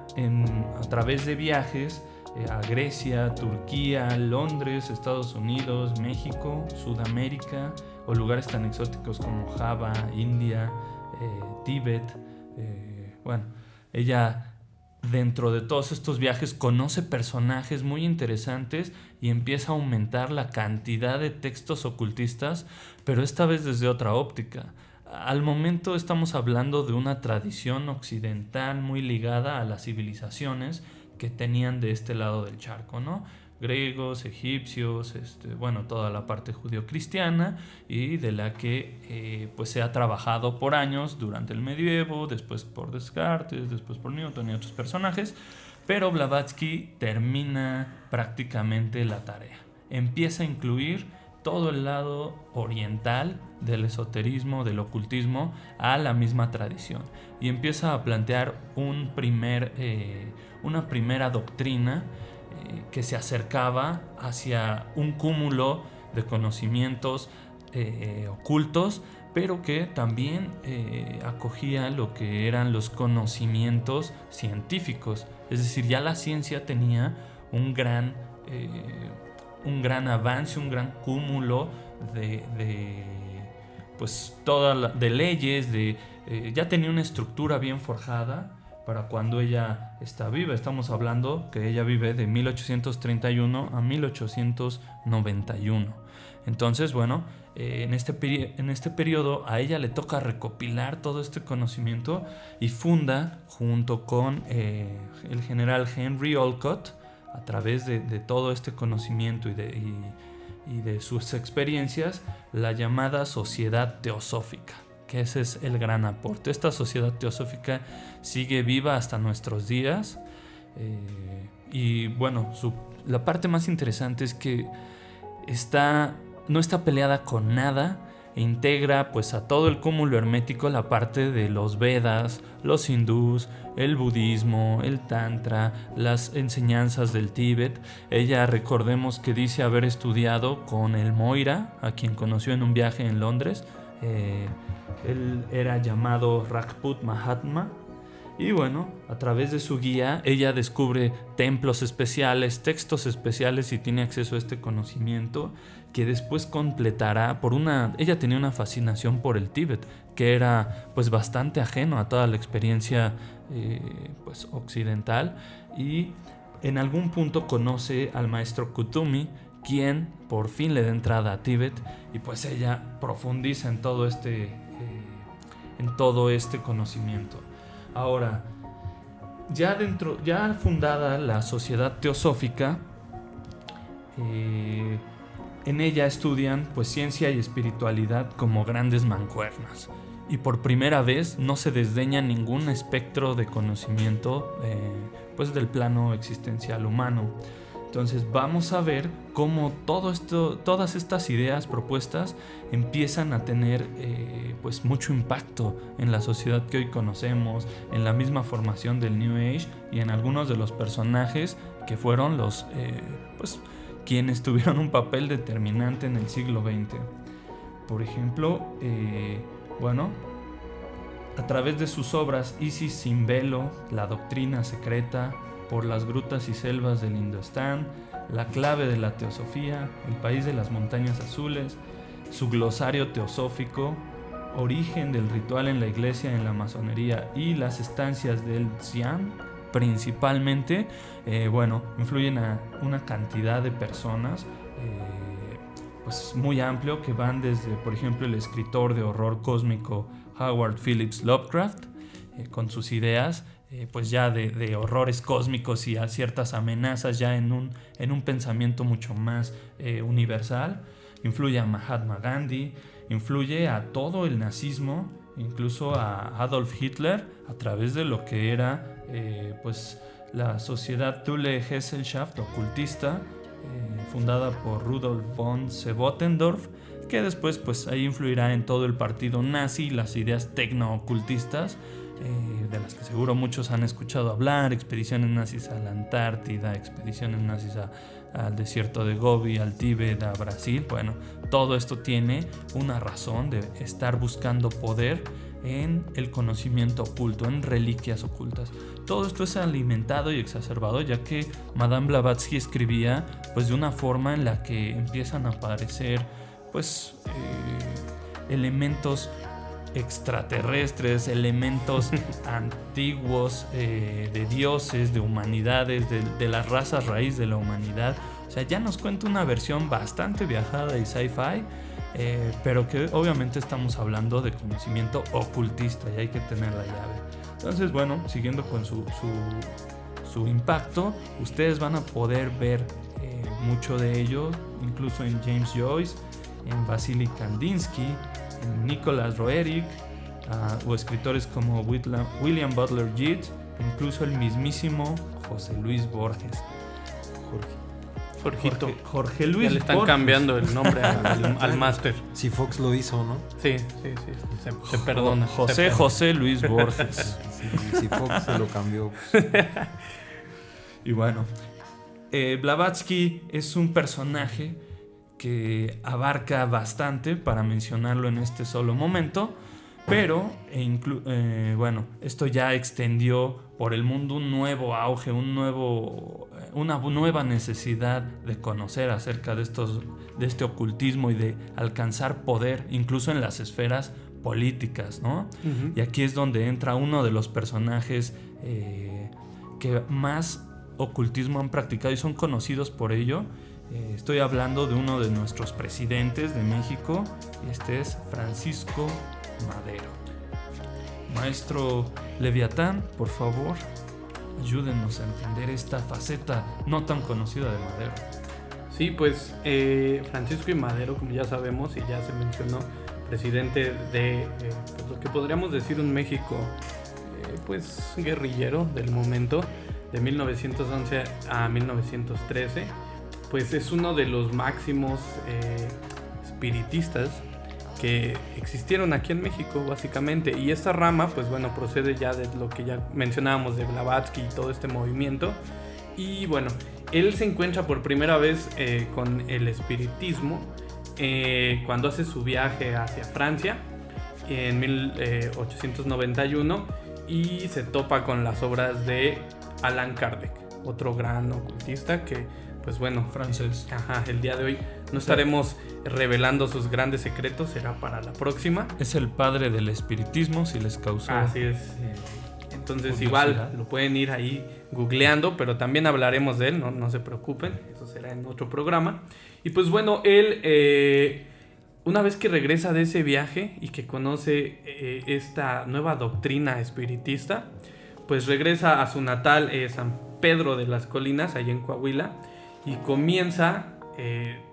a través de viajes a Grecia, Turquía, Londres, Estados Unidos, México, Sudamérica o lugares tan exóticos como Java, India, Tíbet. Bueno, ella dentro de todos estos viajes conoce personajes muy interesantes y empieza a aumentar la cantidad de textos ocultistas, pero esta vez desde otra óptica. Al momento estamos hablando de una tradición occidental muy ligada a las civilizaciones que tenían de este lado del charco, ¿no? Griegos, egipcios, bueno, toda la parte judio-cristiana y de la que pues se ha trabajado por años durante el medievo, después por Descartes, después por Newton y otros personajes, pero Blavatsky termina prácticamente la tarea. Empieza a incluir todo el lado oriental del esoterismo, del ocultismo, a la misma tradición y empieza a plantear una primera doctrina que se acercaba hacia un cúmulo de conocimientos ocultos, pero que también acogía lo que eran los conocimientos científicos. Es decir, ya la ciencia tenía un gran avance, un gran cúmulo de leyes, ya tenía una estructura bien forjada para cuando ella está viva. Estamos hablando que ella vive de 1831 a 1891. Entonces, bueno, en este periodo a ella le toca recopilar todo este conocimiento y funda, junto con el general Henry Olcott, a través de todo este conocimiento y de sus experiencias, la llamada Sociedad Teosófica, que ese es el gran aporte. Esta Sociedad Teosófica sigue viva hasta nuestros días, y bueno, la parte más interesante es que no está peleada con nada e integra pues a todo el cúmulo hermético la parte de los Vedas, los hindús, el budismo, el tantra, las enseñanzas del Tíbet. Ella, recordemos que dice haber estudiado con el Moira, a quien conoció en un viaje en Londres. Él era llamado Rajput Mahatma. Y bueno, a través de su guía, ella descubre templos especiales, textos especiales y tiene acceso a este conocimiento que después completará ella tenía una fascinación por el Tíbet, que era pues bastante ajeno a toda la experiencia pues occidental, y en algún punto conoce al maestro Kuthumi, quien por fin le da entrada a Tíbet, y pues ella profundiza en todo este conocimiento. Ahora, ya fundada la Sociedad Teosófica, en ella estudian pues ciencia y espiritualidad como grandes mancuernas, y por primera vez no se desdeña ningún espectro de conocimiento pues del plano existencial humano. Entonces vamos a ver cómo todas estas ideas propuestas empiezan a tener pues mucho impacto en la sociedad que hoy conocemos, en la misma formación del New Age y en algunos de los personajes que fueron los pues quienes tuvieron un papel determinante en el siglo XX. Por ejemplo, bueno, a través de sus obras Isis sin velo, La doctrina secreta, Por las grutas y selvas del Indostán, La clave de la teosofía, El país de las montañas azules, su glosario teosófico, Origen del ritual en la iglesia, en la masonería y las estancias del Xian, principalmente, bueno, influyen a una cantidad de personas pues muy amplio, que van desde, por ejemplo, el escritor de horror cósmico Howard Phillips Lovecraft, con sus ideas pues ya de horrores cósmicos y a ciertas amenazas ya en un pensamiento mucho más universal. Influye a Mahatma Gandhi, influye a todo el nazismo, incluso a Adolf Hitler, a través de lo que era pues la sociedad Thule-Gesellschaft ocultista, fundada por Rudolf von Sebottendorf, que después pues ahí influirá en todo el partido nazi y las ideas tecno-ocultistas, de las que seguro muchos han escuchado hablar: expediciones nazis a la Antártida, expediciones nazis al desierto de Gobi, al Tíbet, a Brasil. Bueno, todo esto tiene una razón de estar buscando poder en el conocimiento oculto, en reliquias ocultas. Todo esto es alimentado y exacerbado, ya que Madame Blavatsky escribía pues de una forma en la que empiezan a aparecer pues elementos extraterrestres, elementos antiguos, de dioses, de humanidades, de las razas raíz de la humanidad. O sea, ya nos cuenta una versión bastante viajada y sci-fi, pero que obviamente estamos hablando de conocimiento ocultista y hay que tener la llave. Entonces, bueno, siguiendo con su impacto, ustedes van a poder ver mucho de ello, incluso en James Joyce, en Vasily Kandinsky, en Nicholas Roerich, o escritores como William Butler Yeats, incluso el mismísimo José Luis Borges. Jorge Luis Borges. Ya le están cambiando el nombre al máster. Si Fox lo hizo, ¿no? Sí, se perdona. José Luis Borges. Si Fox se lo cambió. Y bueno, Blavatsky es un personaje que abarca bastante para mencionarlo en este solo momento, pero bueno, esto ya extendió por el mundo un nuevo auge, una nueva necesidad de conocer acerca de este ocultismo y de alcanzar poder, incluso en las esferas políticas, ¿no? Uh-huh. Y aquí es donde entra uno de los personajes que más ocultismo han practicado y son conocidos por ello. Estoy hablando de uno de nuestros presidentes de México, y este es Francisco Madero. Maestro Leviatán, por favor, ayúdenos a entender esta faceta no tan conocida de Madero. Sí, pues Francisco I. Madero, como ya sabemos y ya se mencionó, presidente de pues, lo que podríamos decir un México pues guerrillero del momento, de 1911 a 1913. Pues es uno de los máximos espiritistas que existieron aquí en México, básicamente. Y esta rama, pues bueno, procede ya de lo que ya mencionábamos de Blavatsky y todo este movimiento. Y bueno, él se encuentra por primera vez con el espiritismo cuando hace su viaje hacia Francia en 1891 y se topa con las obras de Allan Kardec, otro gran ocultista que, pues bueno, francés. El día de hoy no estaremos revelando sus grandes secretos, será para la próxima. Es el padre del espiritismo, si les causó. Así es. Entonces igual lo pueden ir ahí googleando, pero también hablaremos de él, no se preocupen, eso será en otro programa. Y pues bueno, él, una vez que regresa de ese viaje y que conoce esta nueva doctrina espiritista, pues regresa a su natal San Pedro de las Colinas, allá en Coahuila, y comienza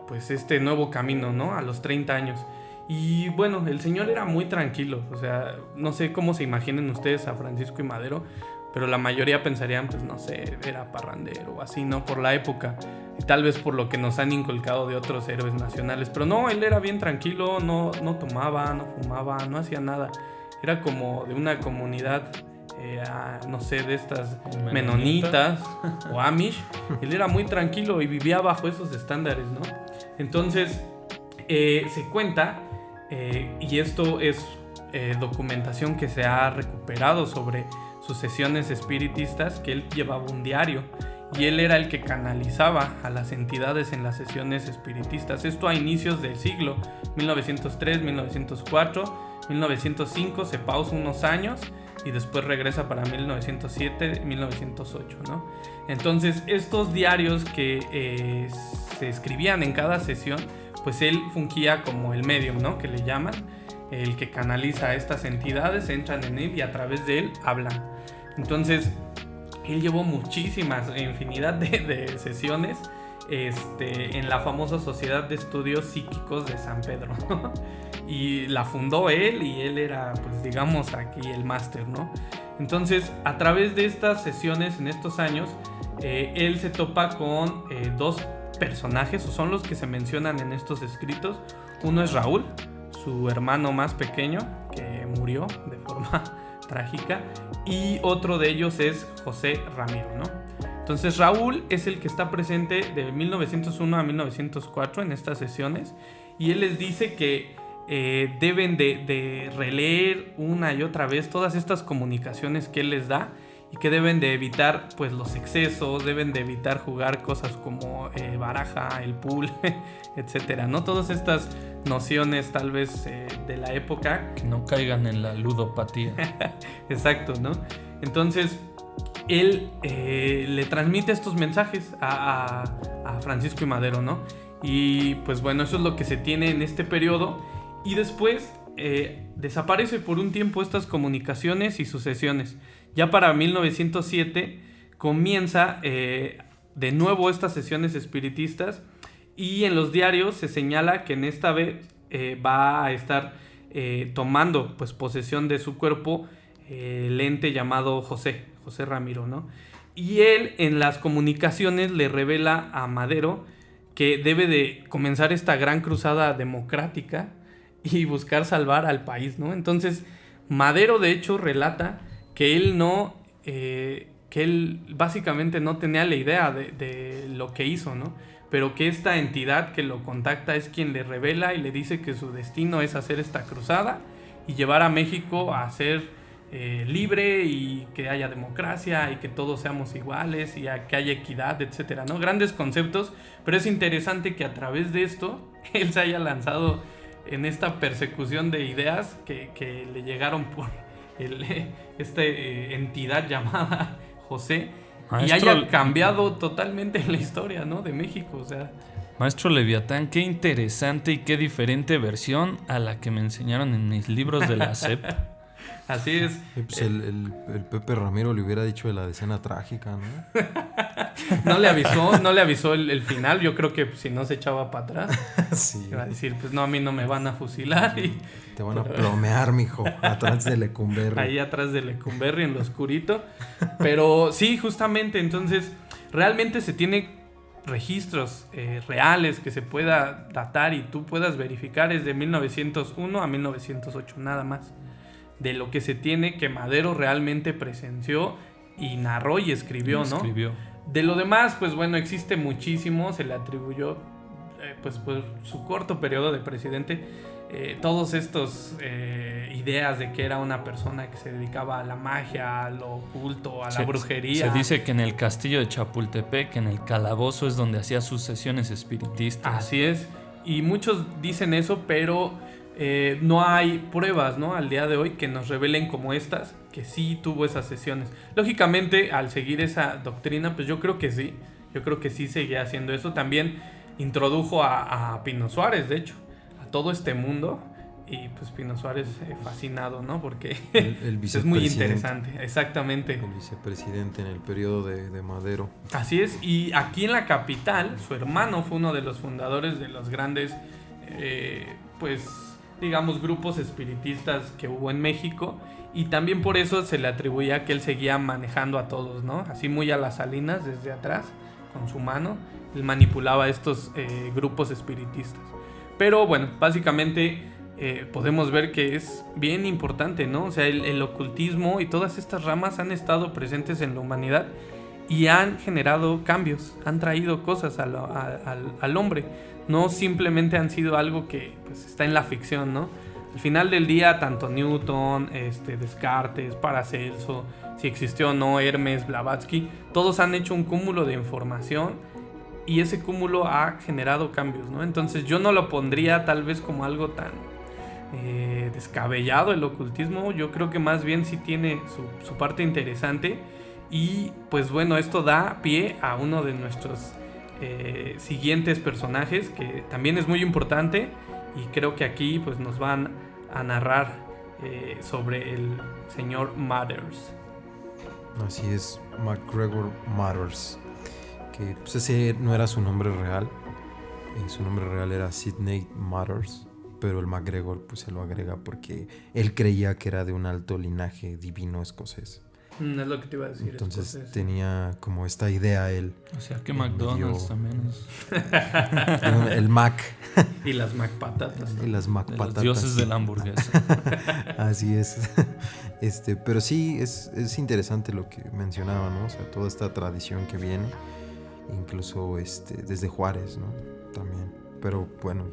pues este nuevo camino, ¿no? A los 30 años. Y bueno, el señor era muy tranquilo, o sea, no sé cómo se imaginen ustedes a Francisco I. Madero, pero la mayoría pensarían, pues no sé, era parrandero o así, ¿no? Por la época, y tal vez por lo que nos han inculcado de otros héroes nacionales, pero no, él era bien tranquilo, no tomaba, no fumaba, no hacía nada, era como de una comunidad, no sé, de estas menonitas o amish. Él era muy tranquilo y vivía bajo esos estándares, ¿no? Entonces, se cuenta, y esto es documentación que se ha recuperado sobre sus sesiones espiritistas, que él llevaba un diario y él era el que canalizaba a las entidades en las sesiones espiritistas. Esto a inicios del siglo 1903, 1904, 1905, se pausa unos años y después regresa para 1907, 1908, ¿no? Entonces, estos diarios que se escribían en cada sesión, pues él fungía como el medium, ¿no? Que le llaman, el que canaliza a estas entidades, entran en él y a través de él hablan. Entonces, él llevó infinidad de sesiones en la famosa Sociedad de Estudios Psíquicos de San Pedro, ¿no? Y la fundó él y él era, pues digamos, aquí el máster, ¿no? Entonces, a través de estas sesiones en estos años, él se topa con dos personajes, o son los que se mencionan en estos escritos. Uno es Raúl, su hermano más pequeño, que murió de forma trágica, y otro de ellos es José Ramiro, ¿no? Entonces Raúl es el que está presente de 1901 a 1904 en estas sesiones, y él les dice que deben de releer una y otra vez todas estas comunicaciones que él les da, y que deben de evitar pues los excesos, deben de evitar jugar cosas como baraja, el pool, etcétera, ¿no? Todas estas nociones tal vez de la época. Que no caigan en la ludopatía. Exacto, ¿no? Entonces, él le transmite estos mensajes a Francisco y Madero, ¿no? Y pues bueno, eso es lo que se tiene en este periodo. Y después desaparece por un tiempo estas comunicaciones y sucesiones. Ya para 1907 comienza de nuevo estas sesiones espiritistas, y en los diarios se señala que en esta vez va a estar tomando pues posesión de su cuerpo el ente llamado José Ramiro, ¿no? Y él en las comunicaciones le revela a Madero que debe de comenzar esta gran cruzada democrática y buscar salvar al país, ¿no? Entonces Madero de hecho relata que él básicamente no tenía la idea de lo que hizo, ¿no? Pero que esta entidad que lo contacta es quien le revela y le dice que su destino es hacer esta cruzada y llevar a México a ser libre, y que haya democracia y que todos seamos iguales y que haya equidad, etcétera, ¿no? Grandes conceptos, pero es interesante que a través de esto él se haya lanzado en esta persecución de ideas que le llegaron por esta entidad llamada José, Maestro, y haya cambiado totalmente la historia, ¿no? De México, o sea. Maestro Leviatán, qué interesante y qué diferente versión a la que me enseñaron en mis libros de la SEP. Así es. Pues el Pepe Ramiro le hubiera dicho de la decena trágica, ¿no? No le avisó el final. Yo creo que si no se echaba para atrás, sí, iba a decir, pues no, a mí no me van a fusilar. Y te van a plomear, mijo, atrás de Lecumberri. Ahí atrás de Lecumberri, en lo oscurito. Pero sí, justamente, entonces, realmente se tiene registros reales que se pueda datar y tú puedas verificar. Es de 1901 a 1908, nada más. De lo que se tiene que Madero realmente presenció y narró y escribió, ¿no? De lo demás, pues bueno, existe muchísimo. Se le atribuyó, pues por su corto periodo de presidente, todos estos ideas de que era una persona que se dedicaba a la magia, a lo oculto, a la brujería. Se dice que en el castillo de Chapultepec, en el calabozo, es donde hacía sus sesiones espiritistas. Así es. Y muchos dicen eso, pero no hay pruebas, ¿no? Al día de hoy que nos revelen como estas, que sí tuvo esas sesiones. Lógicamente, al seguir esa doctrina, pues yo creo que sí seguía haciendo eso. También introdujo a Pino Suárez, de hecho, a todo este mundo. Y pues Pino Suárez fascinado, ¿no? Porque el es muy interesante. Exactamente. El vicepresidente en el periodo de Madero. Así es. Y aquí en la capital, su hermano fue uno de los fundadores de los grandes, pues digamos, grupos espiritistas que hubo en México, y también por eso se le atribuía que él seguía manejando a todos, ¿no? Así muy a las Salinas, desde atrás, con su mano, él manipulaba estos grupos espiritistas. Pero bueno, básicamente podemos ver que es bien importante, ¿no? O sea, el ocultismo y todas estas ramas han estado presentes en la humanidad y han generado cambios, han traído cosas al hombre. No simplemente han sido algo que pues, está en la ficción, ¿no? Al final del día, tanto Newton, Descartes, Paracelso, si existió o no, Hermes, Blavatsky, todos han hecho un cúmulo de información y ese cúmulo ha generado cambios, ¿no? Entonces yo no lo pondría tal vez como algo tan descabellado el ocultismo. Yo creo que más bien sí tiene su parte interesante y pues bueno, esto da pie a uno de nuestros siguientes personajes que también es muy importante y creo que aquí pues nos van a narrar sobre el señor Mathers. Así es, MacGregor Mathers, que pues ese no era su nombre real, su nombre real era Sidney Mathers, pero el MacGregor pues se lo agrega porque él creía que era de un alto linaje divino escocés. Es lo que te iba a decir. Entonces escocés. Tenía como esta idea él. O sea que McDonald's también es... El Mac. Y las McPatatas. Y las de McPatatas. los dioses de la hamburguesa. Así es. Pero sí, es interesante lo que mencionaba, ¿no? O sea, toda esta tradición que viene, incluso desde Juárez, ¿no? También. Pero bueno,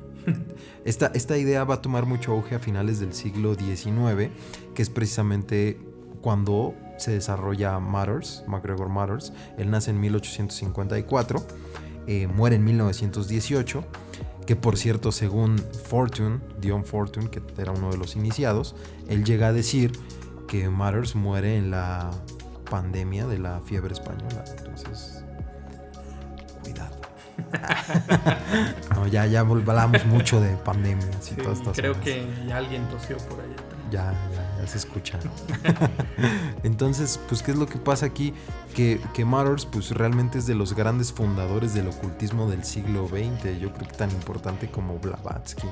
esta idea va a tomar mucho auge a finales del siglo XIX, que es precisamente cuando se desarrolla MacGregor Mathers. Él nace en 1854, muere en 1918, que por cierto, según Dion Fortune, que era uno de los iniciados, él llega a decir que Mathers muere en la pandemia de la fiebre española. Entonces, cuidado. No, ya hablamos mucho de pandemias y Sí, todas estas creo cosas. que ya alguien tosió por allá. Ya se escucha. Entonces, pues, ¿qué es lo que pasa aquí? Que Mathers, pues, realmente es de los grandes fundadores del ocultismo del siglo XX. Yo creo que tan importante como Blavatsky.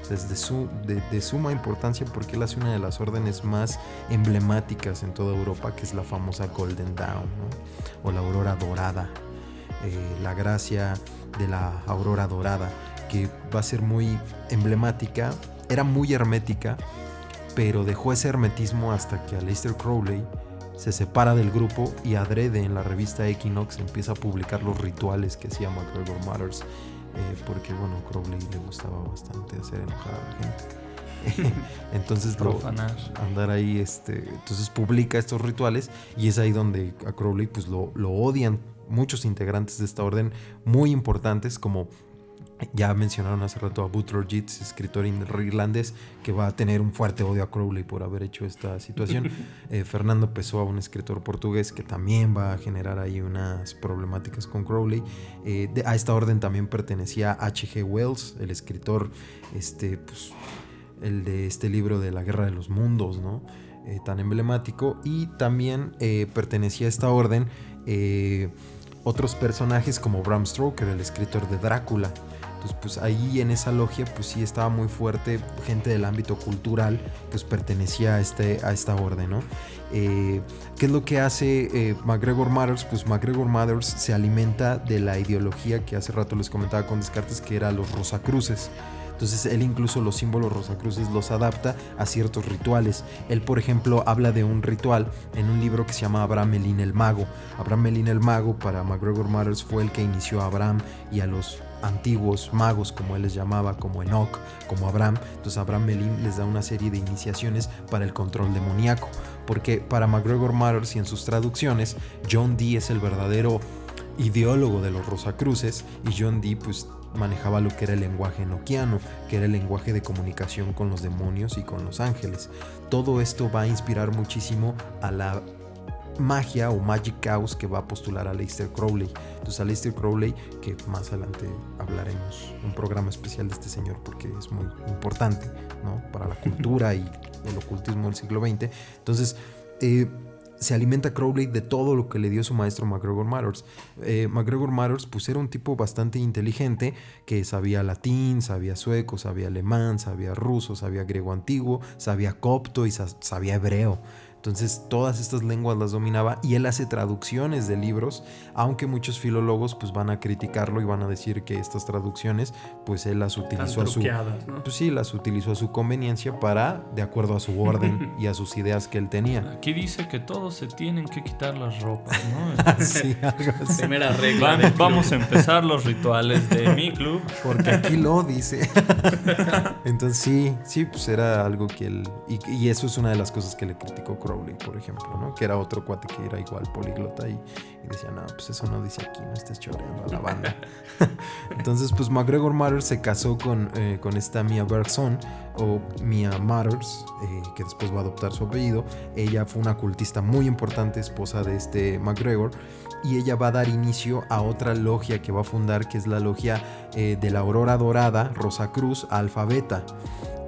Es de suma importancia porque él hace una de las órdenes más emblemáticas en toda Europa, que es la famosa Golden Dawn, ¿no? O la aurora dorada. La gracia de la aurora dorada, que va a ser muy emblemática. Era muy hermética, pero dejó ese hermetismo hasta que Aleister Crowley se separa del grupo y adrede en la revista Equinox empieza a publicar los rituales que hacía MacGregor Mathers, porque bueno, Crowley le gustaba bastante hacer enojar a la gente. Entonces profanar. Andar ahí, entonces publica estos rituales y es ahí donde a Crowley pues lo odian muchos integrantes de esta orden muy importantes, como ya mencionaron hace rato a Butler Yeats, escritor irlandés, que va a tener un fuerte odio a Crowley por haber hecho esta situación. Fernando Pessoa, un escritor portugués, que también va a generar ahí unas problemáticas con Crowley. A esta orden también pertenecía H.G. Wells, el escritor, pues, el de este libro de la Guerra de los Mundos, ¿no? Tan emblemático. Y también pertenecía a esta orden otros personajes como Bram Stoker, el escritor de Drácula. Entonces, pues ahí en esa logia, pues sí estaba muy fuerte gente del ámbito cultural, pues pertenecía a esta orden, ¿no? ¿Qué es lo que hace MacGregor Mathers? Pues MacGregor Mathers se alimenta de la ideología que hace rato les comentaba con Descartes, que era los Rosacruces. Entonces él incluso los símbolos rosacruces los adapta a ciertos rituales. Él, por ejemplo, habla de un ritual en un libro que se llama Abraham Melin el Mago. Abraham Melin el Mago para MacGregor Mathers fue el que inició a Abraham y a los antiguos magos, como él les llamaba, como Enoch, como Abraham. Entonces Abraham Melin les da una serie de iniciaciones para el control demoníaco, porque para MacGregor Mathers y en sus traducciones, John Dee es el verdadero ideólogo de los Rosacruces, y John Dee pues manejaba lo que era el lenguaje enoquiano, que era el lenguaje de comunicación con los demonios y con los ángeles. Todo esto va a inspirar muchísimo a la magia o Magic Chaos que va a postular a Aleister Crowley. Entonces Aleister Crowley, que más adelante hablaremos un programa especial de este señor porque es muy importante, ¿no? Para la cultura y el ocultismo del siglo XX. Entonces se alimenta Crowley de todo lo que le dio su maestro MacGregor Matters. MacGregor Matters pues era un tipo bastante inteligente que sabía latín, sabía sueco, sabía alemán, sabía ruso, sabía griego antiguo, sabía copto y sabía hebreo. Entonces todas estas lenguas las dominaba y él hace traducciones de libros, aunque muchos filólogos pues van a criticarlo y van a decir que estas traducciones pues él las utilizó a su, ¿no? pues sí, las utilizó a su conveniencia para, de acuerdo a su orden y a sus ideas que él tenía. Aquí dice que todos se tienen que quitar las ropas, ¿no? Sí, algo así. Primera regla. Vamos a empezar los rituales de mi club. Porque aquí lo dice. Entonces sí, pues era algo que él... Y eso es una de las cosas que le criticó Crowley, por ejemplo, ¿no? Que era otro cuate que era igual políglota y decía, no, pues eso no dice aquí, no estés choreando a la banda. Entonces, pues MacGregor Matters se casó con esta Mia Bergson, o Mia Matters, que después va a adoptar su apellido. Ella fue una ocultista muy importante, esposa de este MacGregor, y ella va a dar inicio a otra logia que va a fundar, que es la logia de la Aurora Dorada, Rosacruz, Alfa Beta.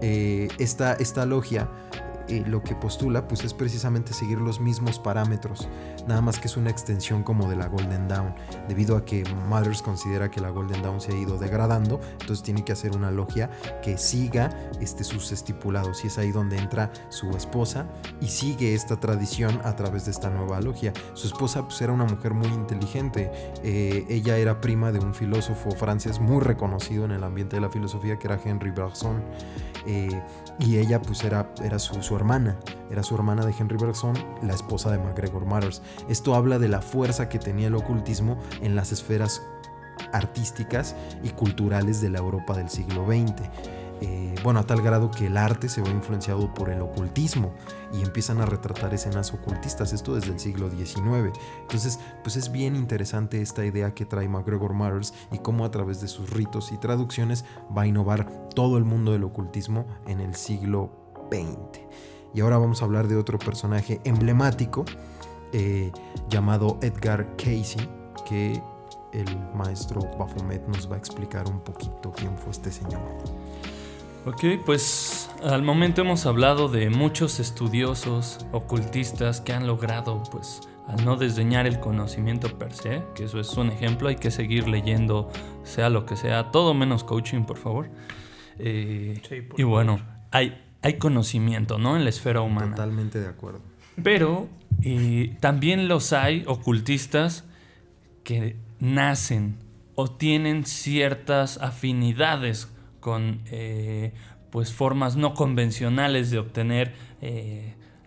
Esta logia lo que postula pues es precisamente seguir los mismos parámetros, nada más que es una extensión como de la Golden Dawn, debido a que Matters considera que la Golden Dawn se ha ido degradando, entonces tiene que hacer una logia que siga sus estipulados, y es ahí donde entra su esposa y sigue esta tradición a través de esta nueva logia. Su esposa pues era una mujer muy inteligente, ella era prima de un filósofo francés muy reconocido en el ambiente de la filosofía, que era Henri Bergson, y ella pues era su hermana, era su hermana de Henri Bergson, la esposa de MacGregor Matters. Esto habla de la fuerza que tenía el ocultismo en las esferas artísticas y culturales de la Europa del siglo XX. A tal grado que el arte se ve influenciado por el ocultismo y empiezan a retratar escenas ocultistas, esto desde el siglo XIX. Entonces, pues es bien interesante esta idea que trae MacGregor Matters y cómo a través de sus ritos y traducciones va a innovar todo el mundo del ocultismo en el siglo XX. Y ahora vamos a hablar de otro personaje emblemático llamado Edgar Cayce, que el maestro Baphomet nos va a explicar un poquito quién fue este señor. Ok, pues al momento hemos hablado de muchos estudiosos ocultistas que han logrado, pues, al no desdeñar el conocimiento per se, que eso es un ejemplo, hay que seguir leyendo, sea lo que sea, todo menos coaching, por favor. Y bueno, hay conocimiento, ¿no? En la esfera humana. Totalmente de acuerdo. Pero también los hay ocultistas que nacen o tienen ciertas afinidades con pues formas no convencionales de obtener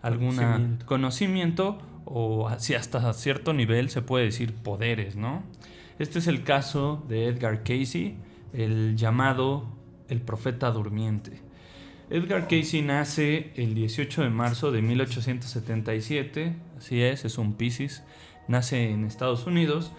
algún conocimiento o así hasta cierto nivel se puede decir poderes, ¿no? Este es el caso de Edgar Cayce, el llamado el profeta durmiente. Edgar Cayce nace el 18 de marzo de 1877, así es un Piscis, nace en Estados Unidos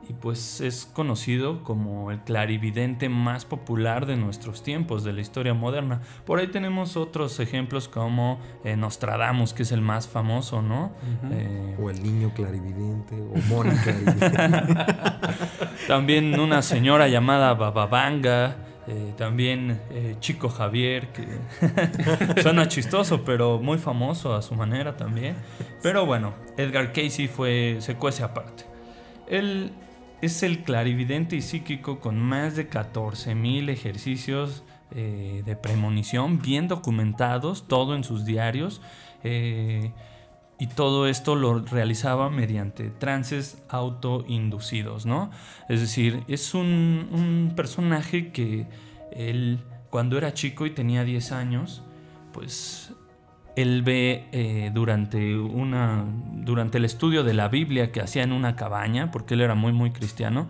y pues es conocido como el clarividente más popular de nuestros tiempos, de la historia moderna. Por ahí tenemos otros ejemplos como Nostradamus, que es el más famoso, ¿no? O el niño clarividente, o Moni clarividente. También una señora llamada Baba Vanga, también Chico Javier, que suena chistoso, pero muy famoso a su manera también. Pero bueno, Edgar Cayce se cuece aparte. Él es el clarividente y psíquico con más de 14,000 ejercicios de premonición bien documentados, todo en sus diarios, y todo esto lo realizaba mediante trances autoinducidos, ¿no? Es decir, es un personaje que él, cuando era chico y tenía 10 años, pues él ve durante el estudio de la Biblia que hacía en una cabaña, porque él era muy muy cristiano,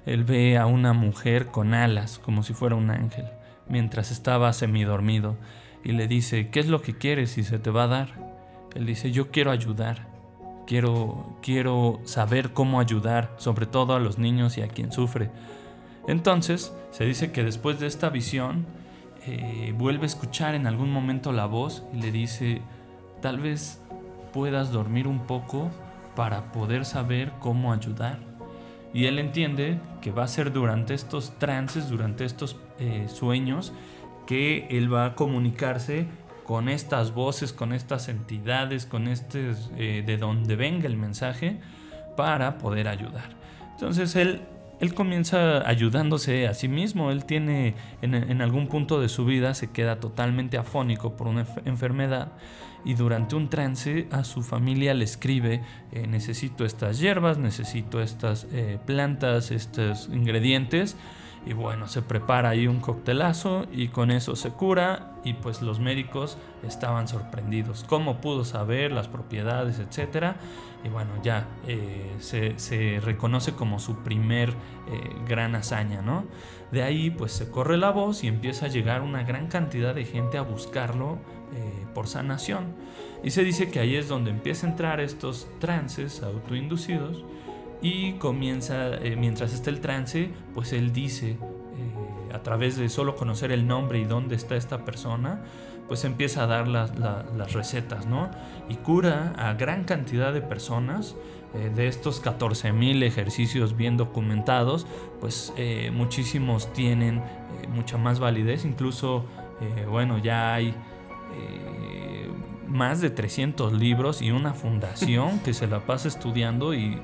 él ve a una mujer con alas, como si fuera un ángel, mientras estaba semidormido, y le dice, ¿qué es lo que quieres y se te va a dar? Él dice, yo quiero ayudar, quiero saber cómo ayudar, sobre todo a los niños y a quien sufre. Entonces, se dice que después de esta visión, vuelve a escuchar en algún momento la voz y le dice, tal vez puedas dormir un poco para poder saber cómo ayudar. Y él entiende que va a ser durante estos trances, durante estos sueños, que él va a comunicarse con estas voces, con estas entidades, con de donde venga el mensaje, para poder ayudar. Entonces él comienza ayudándose a sí mismo. Él tiene, en algún punto de su vida, se queda totalmente afónico por una enfermedad, y durante un trance a su familia le escribe: necesito estas hierbas, necesito estas plantas, estos ingredientes. Y bueno, se prepara ahí un coctelazo y con eso se cura, y pues los médicos estaban sorprendidos. ¿Cómo pudo saber las propiedades, etcétera? Y bueno, ya se reconoce como su primer gran hazaña, ¿no? De ahí pues se corre la voz y empieza a llegar una gran cantidad de gente a buscarlo por sanación. Y se dice que ahí es donde empieza a entrar estos trances autoinducidos. Y comienza, mientras está el trance, pues él dice, a través de solo conocer el nombre y dónde está esta persona, pues empieza a dar las recetas, ¿no? Y cura a gran cantidad de personas. De estos 14,000 ejercicios bien documentados, pues muchísimos tienen mucha más validez. Incluso, bueno, ya hay más de 300 libros y una fundación que se la pasa estudiando y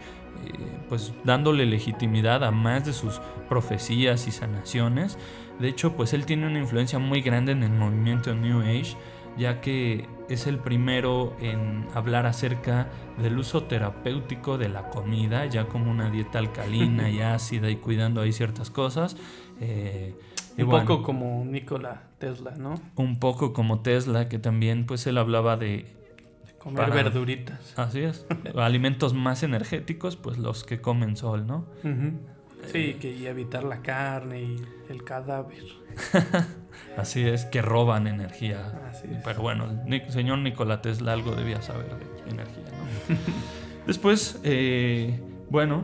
pues dándole legitimidad a más de sus profecías y sanaciones. De hecho, pues él tiene una influencia muy grande en el movimiento New Age, ya que es el primero en hablar acerca del uso terapéutico de la comida, ya como una dieta alcalina y ácida, y cuidando ahí ciertas cosas. Un poco como Nikola Tesla, ¿no? Un poco como Tesla, que también pues él hablaba de comer verduritas. Así es. Alimentos más energéticos, pues los que comen sol, ¿no? Uh-huh. Sí, y evitar la carne y el cadáver. Así es, que roban energía. Así es. Pero bueno, el señor Nikola Tesla algo debía saber de energía, ¿no? Después, bueno,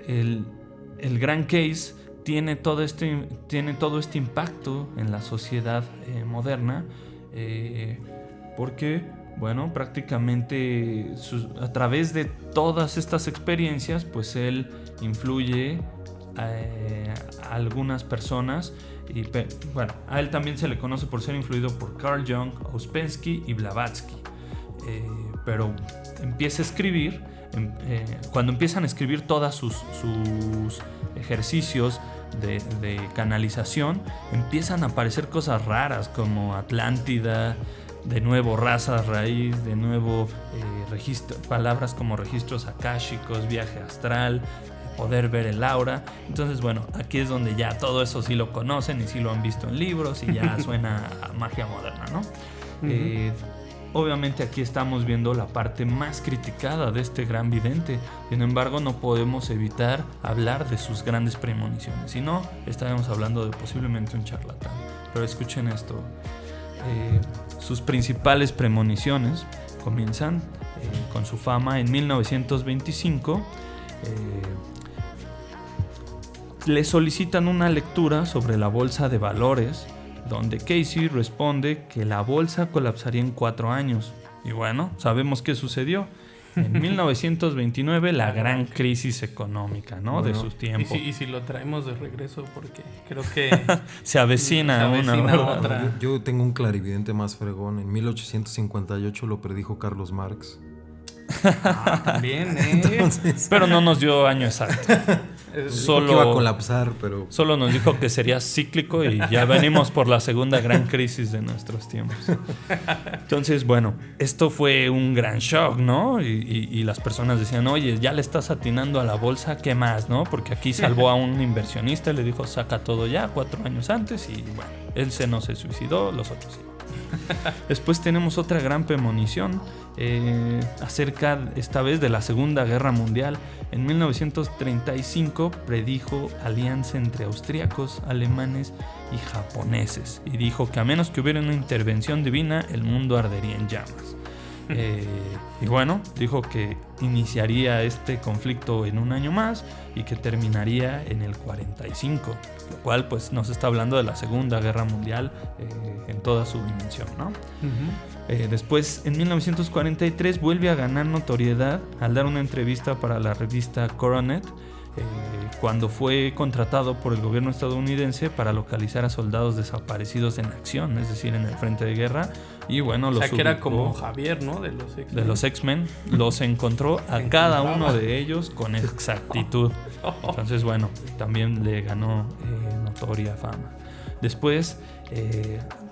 el gran Case tiene todo este impacto en la sociedad moderna, porque bueno, prácticamente a través de todas estas experiencias, pues él influye a algunas personas. Y bueno, a él también se le conoce por ser influido por Carl Jung, Ouspensky y Blavatsky. Pero empieza a escribir, cuando empiezan a escribir todas sus ejercicios de canalización, empiezan a aparecer cosas raras como Atlántida, de nuevo raza raíz, de nuevo palabras como registros akáshicos, viaje astral, poder ver el aura. Entonces, bueno, aquí es donde ya todo eso sí lo conocen y sí lo han visto en libros y ya suena a magia moderna, ¿no? Uh-huh. Obviamente aquí estamos viendo la parte más criticada de este gran vidente. Sin embargo, no podemos evitar hablar de sus grandes premoniciones. Si no, estaremos hablando de posiblemente un charlatán. Pero escuchen esto. Sus principales premoniciones comienzan con su fama en 1925. Le solicitan una lectura sobre la bolsa de valores, donde Casey responde que la bolsa colapsaría en 4 años. Y bueno, sabemos qué sucedió. En 1929, la gran crisis económica, ¿no? Bueno, de sus tiempos. Y si lo traemos de regreso, porque creo que se avecina otra. Yo tengo un clarividente más fregón. En 1858 lo predijo Carlos Marx. También, Entonces, pero no nos dio año exacto. Solo iba a colapsar, pero solo nos dijo que sería cíclico y ya venimos por la segunda gran crisis de nuestros tiempos. Entonces, bueno, esto fue un gran shock, ¿no? Y las personas decían, oye, ya le estás atinando a la bolsa, ¿qué más, no? Porque aquí salvó a un inversionista y le dijo, saca todo ya 4 años antes, y bueno, él no se suicidó, los otros sí. Después tenemos otra gran premonición acerca esta vez de la Segunda Guerra Mundial. En 1935 predijo alianza entre austríacos, alemanes y japoneses, y dijo que a menos que hubiera una intervención divina, el mundo ardería en llamas. Y bueno, dijo que iniciaría este conflicto en 1 año más y que terminaría en el 45, lo cual pues nos está hablando de la Segunda Guerra Mundial en toda su dimensión, ¿no? Uh-huh. Después, en 1943, vuelve a ganar notoriedad al dar una entrevista para la revista Coronet, cuando fue contratado por el gobierno estadounidense para localizar a soldados desaparecidos en acción, es decir, en el frente de guerra. Y bueno, los que era como Javier, ¿no? De los X-Men. De los X-Men. Los encontró a cada uno de ellos con exactitud. Entonces, bueno, también le ganó notoria fama. Después,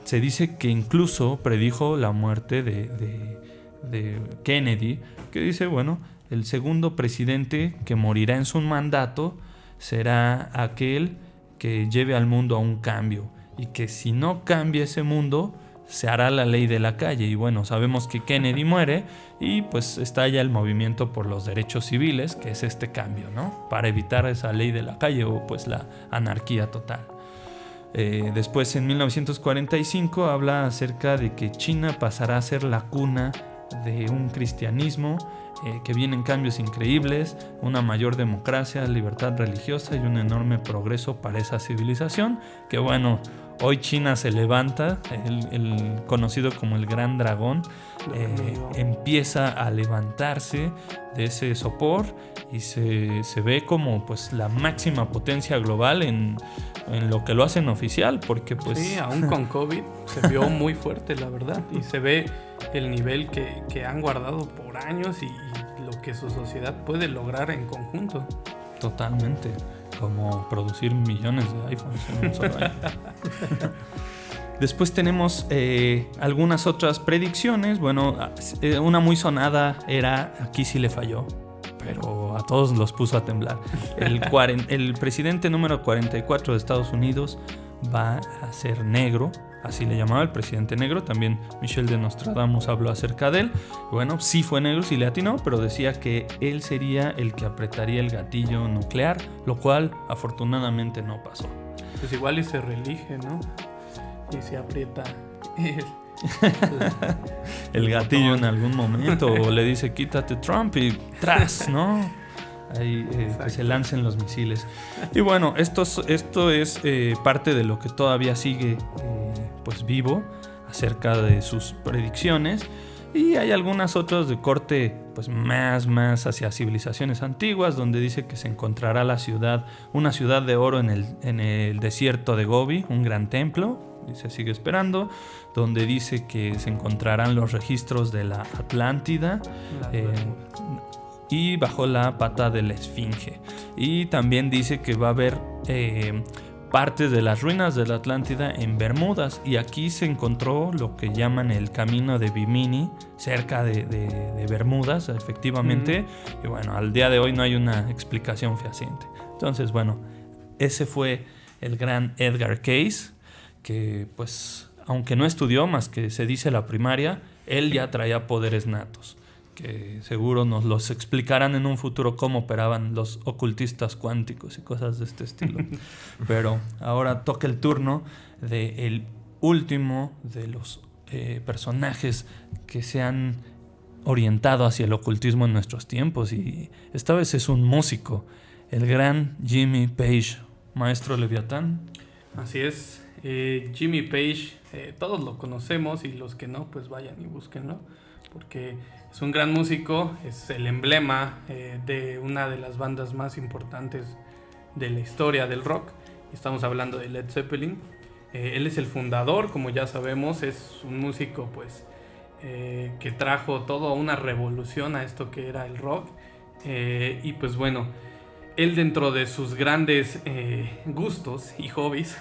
se dice que incluso predijo la muerte de Kennedy, que dice, bueno, el segundo presidente que morirá en su mandato será aquel que lleve al mundo a un cambio, y que si no cambia ese mundo, se hará la ley de la calle. Y bueno, sabemos que Kennedy muere y pues estalla el movimiento por los derechos civiles, que es este cambio, ¿no? Para evitar esa ley de la calle o pues la anarquía total. Después, en 1945, habla acerca de que China pasará a ser la cuna de un cristianismo, que vienen cambios increíbles, una mayor democracia, libertad religiosa y un enorme progreso para esa civilización, que bueno, hoy China se levanta, el conocido como el Gran Dragón, empieza a levantarse de ese sopor y se ve como pues la máxima potencia global en lo que lo hacen oficial, porque pues... Sí, aún con COVID se vio muy fuerte, la verdad, y se ve el nivel que han guardado por años y lo que su sociedad puede lograr en conjunto. Totalmente, como producir millones de iPhones en un solo año. Después tenemos algunas otras predicciones. Bueno, una muy sonada era, aquí sí le falló, pero a todos los puso a temblar. El presidente número 44 de Estados Unidos va a ser negro, así le llamaba, el presidente negro. También Michel de Nostradamus habló acerca de él. Bueno, sí fue negro, sí le atinó, pero decía que él sería el que apretaría el gatillo nuclear, lo cual afortunadamente no pasó. Pues igual y se reelige, ¿no? Y se aprieta el gatillo en algún momento, o le dice quítate Trump y tras, ¿no? Ahí que se lancen los misiles. Y bueno, esto es parte de lo que todavía sigue pues vivo acerca de sus predicciones. Y hay algunas otras de corte pues más hacia civilizaciones antiguas, donde dice que se encontrará una ciudad de oro en el desierto de Gobi, un gran templo, y se sigue esperando, donde dice que se encontrarán los registros de la Atlántida y bajo la pata de la Esfinge. Y también dice que va a haber partes de las ruinas de la Atlántida en Bermudas, y aquí se encontró lo que llaman el camino de Bimini, cerca de Bermudas, efectivamente. Y bueno, al día de hoy no hay una explicación fehaciente. Entonces, bueno, ese fue el gran Edgar Cayce, que pues, aunque no estudió más que se dice la primaria, él ya traía poderes natos, que seguro nos los explicarán en un futuro cómo operaban los ocultistas cuánticos y cosas de este estilo. Pero ahora toca el turno del último de los personajes que se han orientado hacia el ocultismo en nuestros tiempos, y esta vez es un músico, el gran Jimmy Page. Maestro Leviatán. Así es, Jimmy Page, todos lo conocemos, y los que no, pues vayan y búsquenlo, porque es un gran músico, es el emblema de una de las bandas más importantes de la historia del rock. Estamos hablando de Led Zeppelin. Él es el fundador, como ya sabemos, es un músico pues que trajo toda una revolución a esto que era el rock. Y pues bueno, él, dentro de sus grandes gustos y hobbies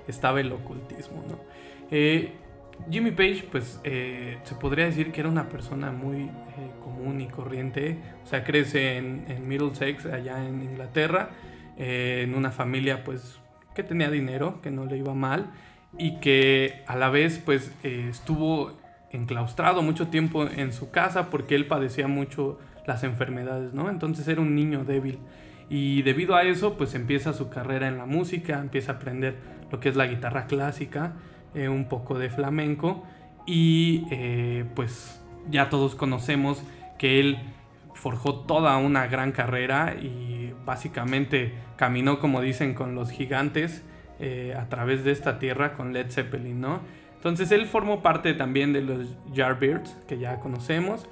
estaba el ocultismo, ¿no? Jimmy Page, pues se podría decir que era una persona muy común y corriente. O sea, crece en Middlesex, allá en Inglaterra, en una familia pues que tenía dinero, que no le iba mal, y que a la vez pues estuvo enclaustrado mucho tiempo en su casa porque él padecía mucho las enfermedades, ¿no? Entonces era un niño débil, y debido a eso pues empieza su carrera en la música, empieza a aprender lo que es la guitarra clásica, un poco de flamenco, y pues ya todos conocemos que él forjó toda una gran carrera y básicamente caminó, como dicen, con los gigantes a través de esta tierra con Led Zeppelin, ¿no? Entonces él formó parte también de los Yardbirds, que ya conocemos.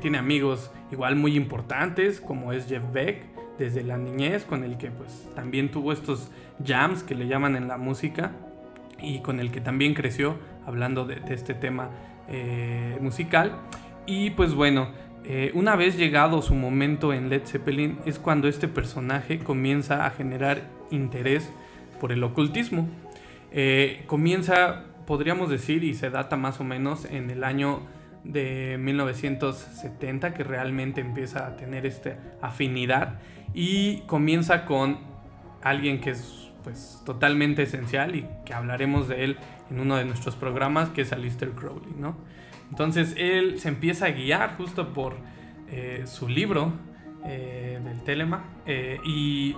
Tiene amigos igual muy importantes, como es Jeff Beck desde la niñez, con el que pues también tuvo estos jams que le llaman en la música y con el que también creció hablando de este tema musical. Y pues bueno, una vez llegado su momento en Led Zeppelin es cuando este personaje comienza a generar interés por el ocultismo. Comienza, podríamos decir, y se data más o menos en el año de 1970, que realmente empieza a tener esta afinidad, y comienza con alguien que es pues totalmente esencial y que hablaremos de él en uno de nuestros programas, que es Aleister Crowley, ¿no? Entonces él se empieza a guiar justo por su libro del Telema, y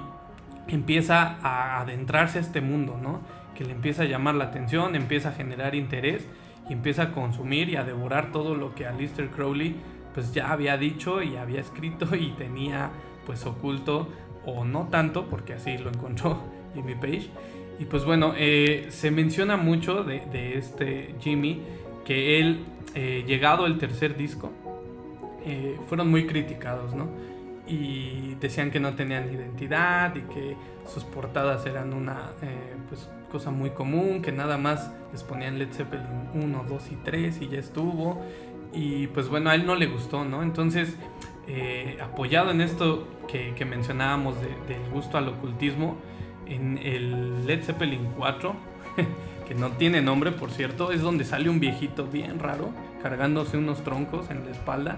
empieza a adentrarse a este mundo, ¿no? Que le empieza a llamar la atención, empieza a generar interés y empieza a consumir y a devorar todo lo que Aleister Crowley pues ya había dicho y había escrito y tenía pues oculto, o no tanto, porque así lo encontró Jimmy Page. Y pues bueno, se menciona mucho de este Jimmy, que él, llegado el tercer disco, fueron muy criticados, ¿no? Y decían que no tenían identidad y que sus portadas eran una pues cosa muy común, que nada más les ponían Led Zeppelin 1, 2 y 3 y ya estuvo. Y pues bueno, a él no le gustó, ¿no? Entonces, apoyado en esto que mencionábamos del gusto al ocultismo, en el Led Zeppelin 4, que no tiene nombre, por cierto, es donde sale un viejito bien raro cargándose unos troncos en la espalda,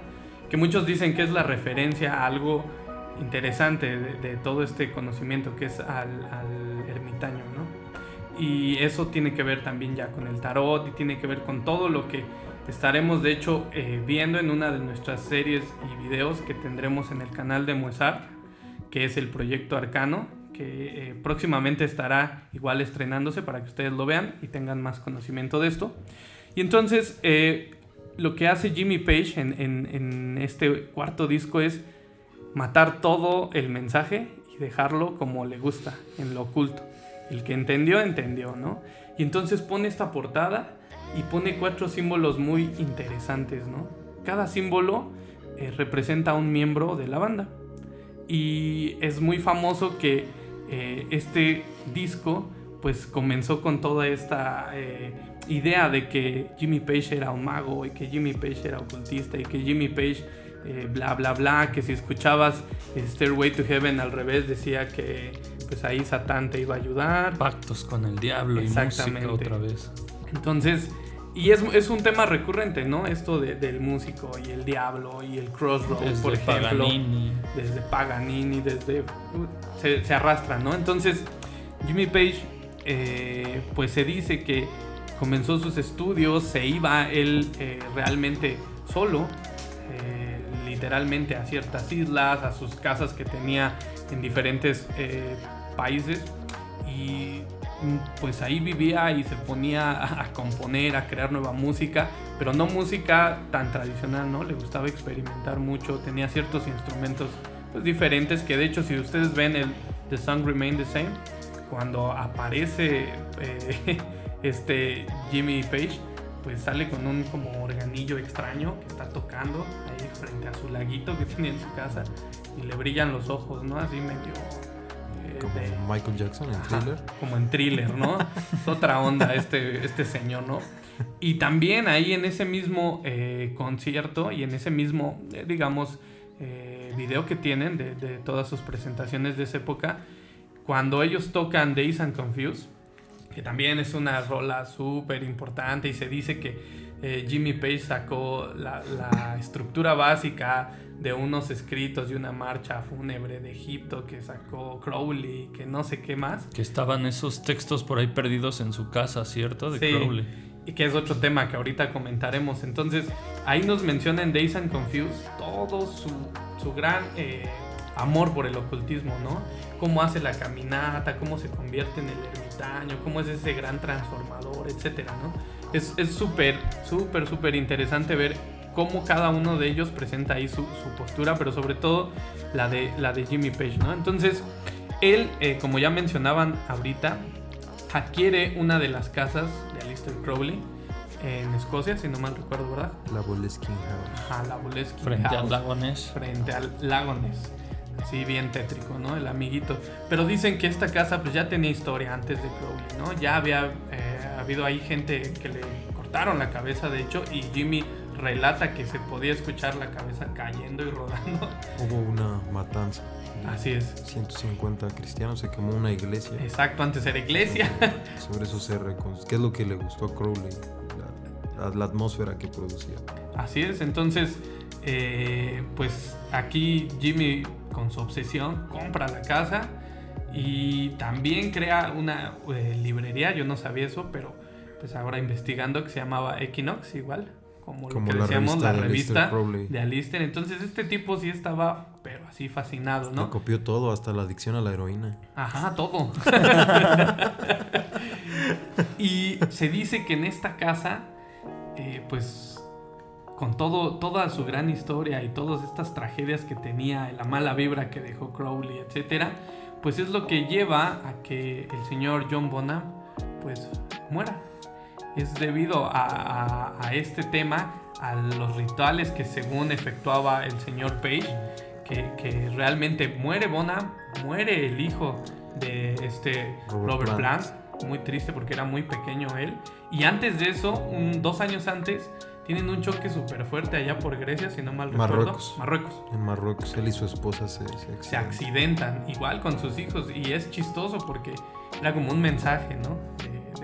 que muchos dicen que es la referencia a algo interesante de todo este conocimiento, que es al ermitaño, ¿no? Y eso tiene que ver también ya con el tarot y tiene que ver con todo lo que estaremos de hecho viendo en una de nuestras series y videos que tendremos en el canal de Moesart, que es el Proyecto Arcano, que próximamente estará igual estrenándose para que ustedes lo vean y tengan más conocimiento de esto. Y entonces lo que hace Jimmy Page en este cuarto disco es matar todo el mensaje y dejarlo como le gusta, en lo oculto. El que entendió, entendió, ¿no? Y entonces pone esta portada y pone 4 símbolos muy interesantes, ¿no? Cada símbolo representa a un miembro de la banda. Y es muy famoso que este disco pues comenzó con toda esta idea de que Jimmy Page era un mago y que Jimmy Page era ocultista y que Jimmy Page bla bla bla, que si escuchabas Stairway to Heaven al revés decía que pues ahí Satán te iba a ayudar, pactos con el diablo y música otra vez. Entonces, y es un tema recurrente, ¿no? Esto del músico y el diablo y el crossroads, por ejemplo, Paganini. Desde Paganini, se arrastra, ¿no? Entonces Jimmy Page pues se dice que comenzó sus estudios, se iba él realmente solo, literalmente a ciertas islas, a sus casas que tenía en diferentes países, y pues ahí vivía y se ponía a componer, a crear nueva música, pero no música tan tradicional, ¿no? Le gustaba experimentar mucho, tenía ciertos instrumentos pues diferentes, que de hecho si ustedes ven el The Song Remain the Same, cuando aparece Jimmy Page, pues sale con un como organillo extraño que está tocando ahí frente a su laguito que tiene en su casa y le brillan los ojos, ¿no? Así medio como Michael Jackson en Thriller. Como en Thriller, ¿no? Es otra onda este señor, ¿no? Y también ahí en ese mismo concierto y en ese mismo, digamos, video que tienen de todas sus presentaciones de esa época, cuando ellos tocan Dazed and Confused, que también es una rola súper importante, y se dice que Jimmy Page sacó la estructura básica de unos escritos de una marcha fúnebre de Egipto que sacó Crowley, que no sé qué más. Que estaban esos textos por ahí perdidos en su casa, ¿cierto? De Crowley. Y que es otro tema que ahorita comentaremos. Entonces, ahí nos menciona en Dazed and Confused todo su gran amor por el ocultismo, ¿no? Cómo hace la caminata, cómo se convierte en el ermitaño, cómo es ese gran transformador, etcétera, ¿no? Es súper, súper, súper interesante ver cómo cada uno de ellos presenta ahí su postura, pero sobre todo la de Jimmy Page, ¿no? Entonces, él, como ya mencionaban ahorita, adquiere una de las casas de Aleister Crowley en Escocia, si no mal recuerdo, ¿verdad? La Boleskine House. Ajá, la Boleskine Frente House. al lago Ness. Frente al lago Ness. Sí, bien tétrico, ¿no? El amiguito. Pero dicen que esta casa pues ya tenía historia antes de Crowley, ¿no? Ya había habido ahí gente que le cortaron la cabeza, de hecho, y Jimmy relata que se podía escuchar la cabeza cayendo y rodando. Hubo una matanza. Así es. 150 cristianos, se quemó una iglesia. Exacto, antes era iglesia. Sobre eso se reconstruyó. ¿Qué es lo que le gustó a Crowley? La atmósfera que producía. Así es, entonces, pues aquí Jimmy, con su obsesión, compra la casa y también crea una librería. Yo no sabía eso, pero pues ahora investigando, que se llamaba Equinox, igual, como lo que decíamos, la revista de Aleister. Entonces este tipo sí estaba, pero así fascinado, ¿no? Le copió todo, hasta la adicción a la heroína. Ajá, todo. Y se dice que en esta casa, pues con toda su gran historia y todas estas tragedias que tenía, la mala vibra que dejó Crowley, etcétera, pues es lo que lleva a que el señor John Bonham pues muera. Es debido a este tema, a los rituales que según efectuaba el señor Page, que realmente muere Bonham, muere el hijo de Robert Plant. Muy triste porque era muy pequeño él. Y antes de eso, 2 años antes, tienen un choque súper fuerte allá por Grecia, si no mal recuerdo. Marruecos. En Marruecos, él y su esposa se accidentan, igual con sus hijos. Y es chistoso porque era como un mensaje, ¿no?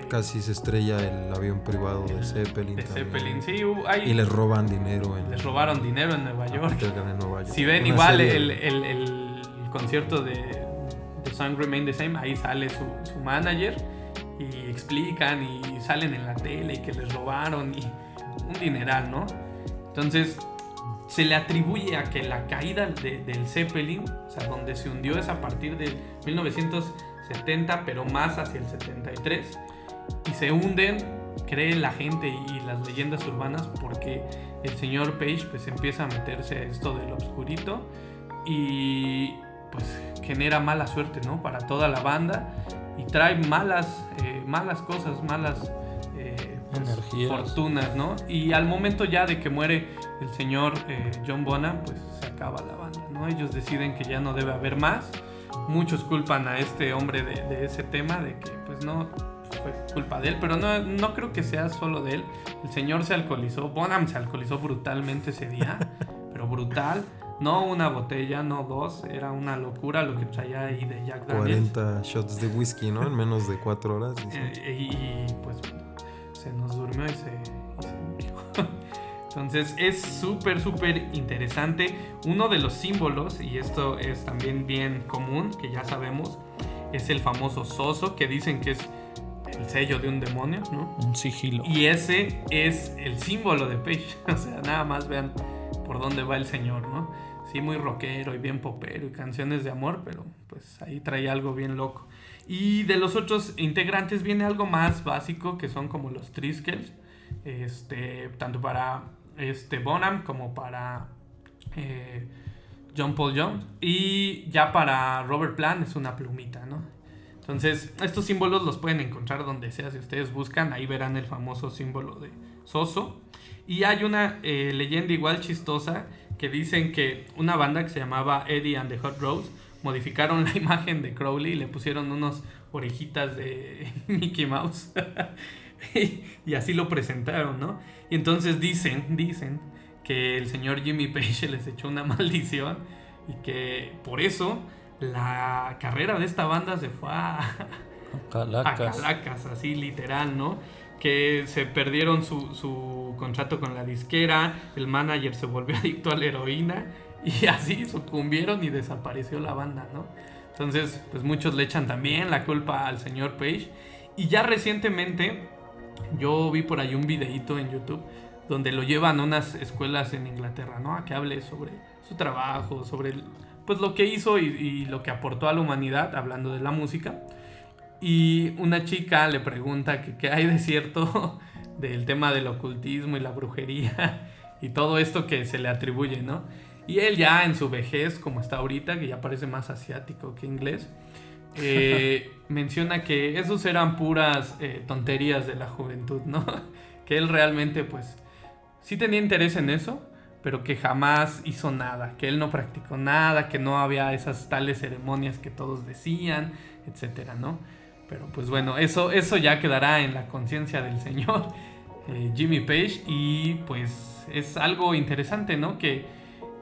Casi se estrella el avión privado de Zeppelin. Sí. Y les roban dinero. Les robaron dinero en Nueva York. York. Si ven igual el concierto de The Song Remain the Same, ahí sale su manager y explican y salen en la tele y que les robaron y un dineral, ¿no? Entonces se le atribuye a que la caída del Zeppelin, o sea, donde se hundió, es a partir de 1970, pero más hacia el 73, y se hunden, cree la gente y las leyendas urbanas, porque el señor Page pues empieza a meterse a esto del obscurito y pues genera mala suerte, ¿no? Para toda la banda, y trae malas cosas, malas energías, fortunas, ¿no? Y al momento ya de que muere el señor John Bonham, pues se acaba la banda, ¿no? Ellos deciden que ya no debe haber más. Muchos culpan a este hombre de ese tema, de que pues no fue culpa de él, pero no creo que sea solo de él. El señor se alcoholizó, Bonham se alcoholizó brutalmente ese día, pero brutal. No una botella, no 2, era una locura lo que traía ahí de Jack Daniels. 40 shots de whisky, ¿no? En menos de 4 horas. Y pues se nos durmió y se murió. Entonces es súper interesante. Uno de los símbolos, y esto es también bien común, que ya sabemos, es el famoso zozo, que dicen que es el sello de un demonio, ¿no? Un sigilo. Y ese es el símbolo de Page. O sea, nada más vean por dónde va el señor, ¿no? Sí, muy rockero y bien popero y canciones de amor, pero pues ahí trae algo bien loco. Y de los otros integrantes viene algo más básico, que son como los Triskells, tanto para Bonham como para John Paul Jones, y ya para Robert Plant es una plumita, ¿no? Entonces estos símbolos los pueden encontrar donde sea, si ustedes buscan, ahí verán el famoso símbolo de Zoso. Y hay una leyenda igual chistosa, que dicen que una banda que se llamaba Eddie and the Hot Rods modificaron la imagen de Crowley y le pusieron unos orejitas de Mickey Mouse y así lo presentaron, ¿no? Y entonces dicen que el señor Jimmy Page les echó una maldición y que por eso la carrera de esta banda se fue a Caracas, así literal, ¿no? Que se perdieron su contrato con la disquera, el manager se volvió adicto a la heroína y así sucumbieron y desapareció la banda, ¿no? Entonces, pues muchos le echan también la culpa al señor Page. Y ya recientemente yo vi por ahí un videíto en YouTube donde lo llevan a unas escuelas en Inglaterra, ¿no? A que hable sobre su trabajo, sobre pues lo que hizo y lo que aportó a la humanidad, hablando de la música. Y una chica le pregunta que qué hay de cierto del tema del ocultismo y la brujería y todo esto que se le atribuye, ¿no? Y él ya en su vejez, como está ahorita, que ya parece más asiático que inglés, menciona que esos eran puras tonterías de la juventud, ¿no? Que él realmente pues sí tenía interés en eso, pero que jamás hizo nada, que él no practicó nada, que no había esas tales ceremonias que todos decían, etcétera, ¿no? Pero pues bueno, eso ya quedará en la conciencia del señor Jimmy Page, y pues es algo interesante, ¿no? Que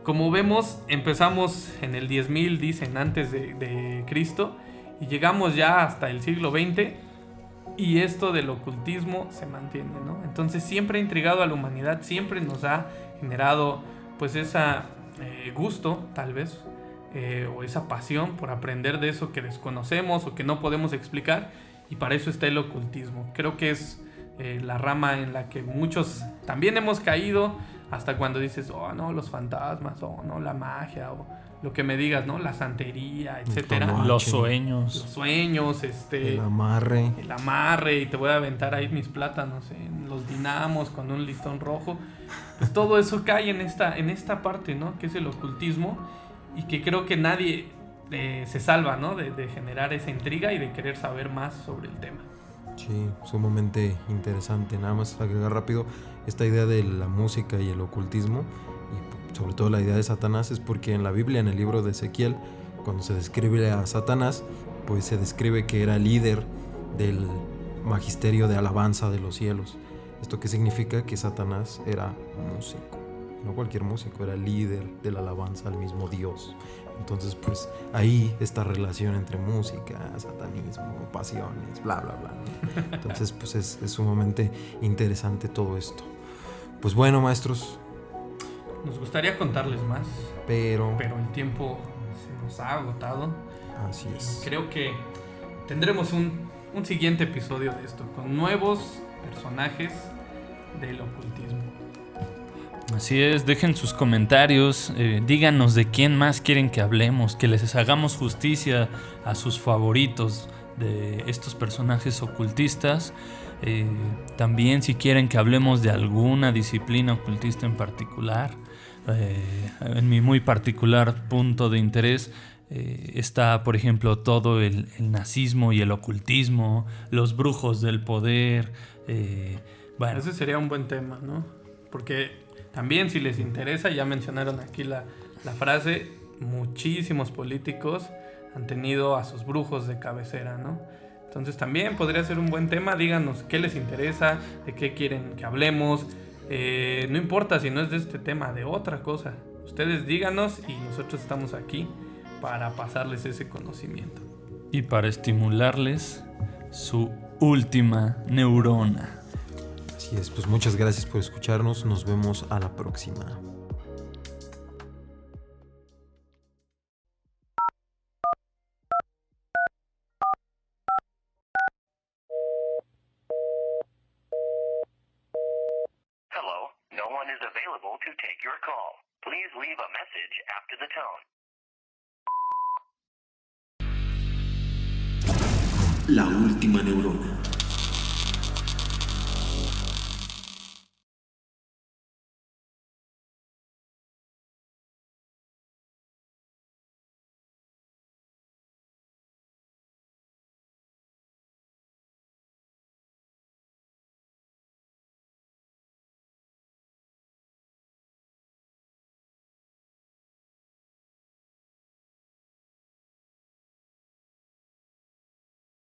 como vemos, empezamos en el 10.000, dicen, antes de Cristo, y llegamos ya hasta el siglo XX, y esto del ocultismo se mantiene, ¿no? Entonces siempre ha intrigado a la humanidad, siempre nos ha generado pues esa gusto, tal vez, o esa pasión por aprender de eso que desconocemos o que no podemos explicar, y para eso está el ocultismo. Creo que es la rama en la que muchos también hemos caído, hasta cuando dices, oh no, los fantasmas, oh no, la magia, o lo que me digas, ¿no? La santería, etcétera. Los sueños. Los sueños, El amarre. El amarre, y te voy a aventar ahí mis plátanos en los dinamos con un listón rojo. Pues todo eso cae en esta parte, ¿no? Que es el ocultismo, y que creo que nadie se salva, ¿no? De generar esa intriga y de querer saber más sobre el tema. Sí, sumamente interesante. Nada más agregar rápido esta idea de la música y el ocultismo, y sobre todo la idea de Satanás, es porque en la Biblia, en el libro de Ezequiel, cuando se describe a Satanás, pues se describe que era líder del magisterio de alabanza de los cielos. ¿Esto qué significa? Que Satanás era músico, no cualquier músico, era líder de la alabanza al mismo Dios. Entonces, pues ahí esta relación entre música, satanismo, pasiones, bla, bla, bla, ¿no? Entonces, pues es sumamente interesante todo esto. Pues bueno, maestros. Nos gustaría contarles más, pero el tiempo se nos ha agotado. Así es. Creo que tendremos un siguiente episodio de esto, con nuevos personajes del ocultismo. Así es, dejen sus comentarios, díganos de quién más quieren que hablemos, que les hagamos justicia a sus favoritos de estos personajes ocultistas. También si quieren que hablemos de alguna disciplina ocultista en particular, en mi muy particular punto de interés está, por ejemplo, todo el nazismo y el ocultismo, los brujos del poder. Bueno, ese sería un buen tema, ¿no? Porque también, si les interesa, ya mencionaron aquí la frase, muchísimos políticos han tenido a sus brujos de cabecera, ¿no? Entonces también podría ser un buen tema. Díganos qué les interesa, de qué quieren que hablemos. No importa si no es de este tema, de otra cosa. Ustedes díganos y nosotros estamos aquí para pasarles ese conocimiento. Y para estimularles su última neurona. Así es, pues muchas gracias por escucharnos. Nos vemos a la próxima. Hello, no one is available to take your call. Please leave a message after the tone. La última neurona.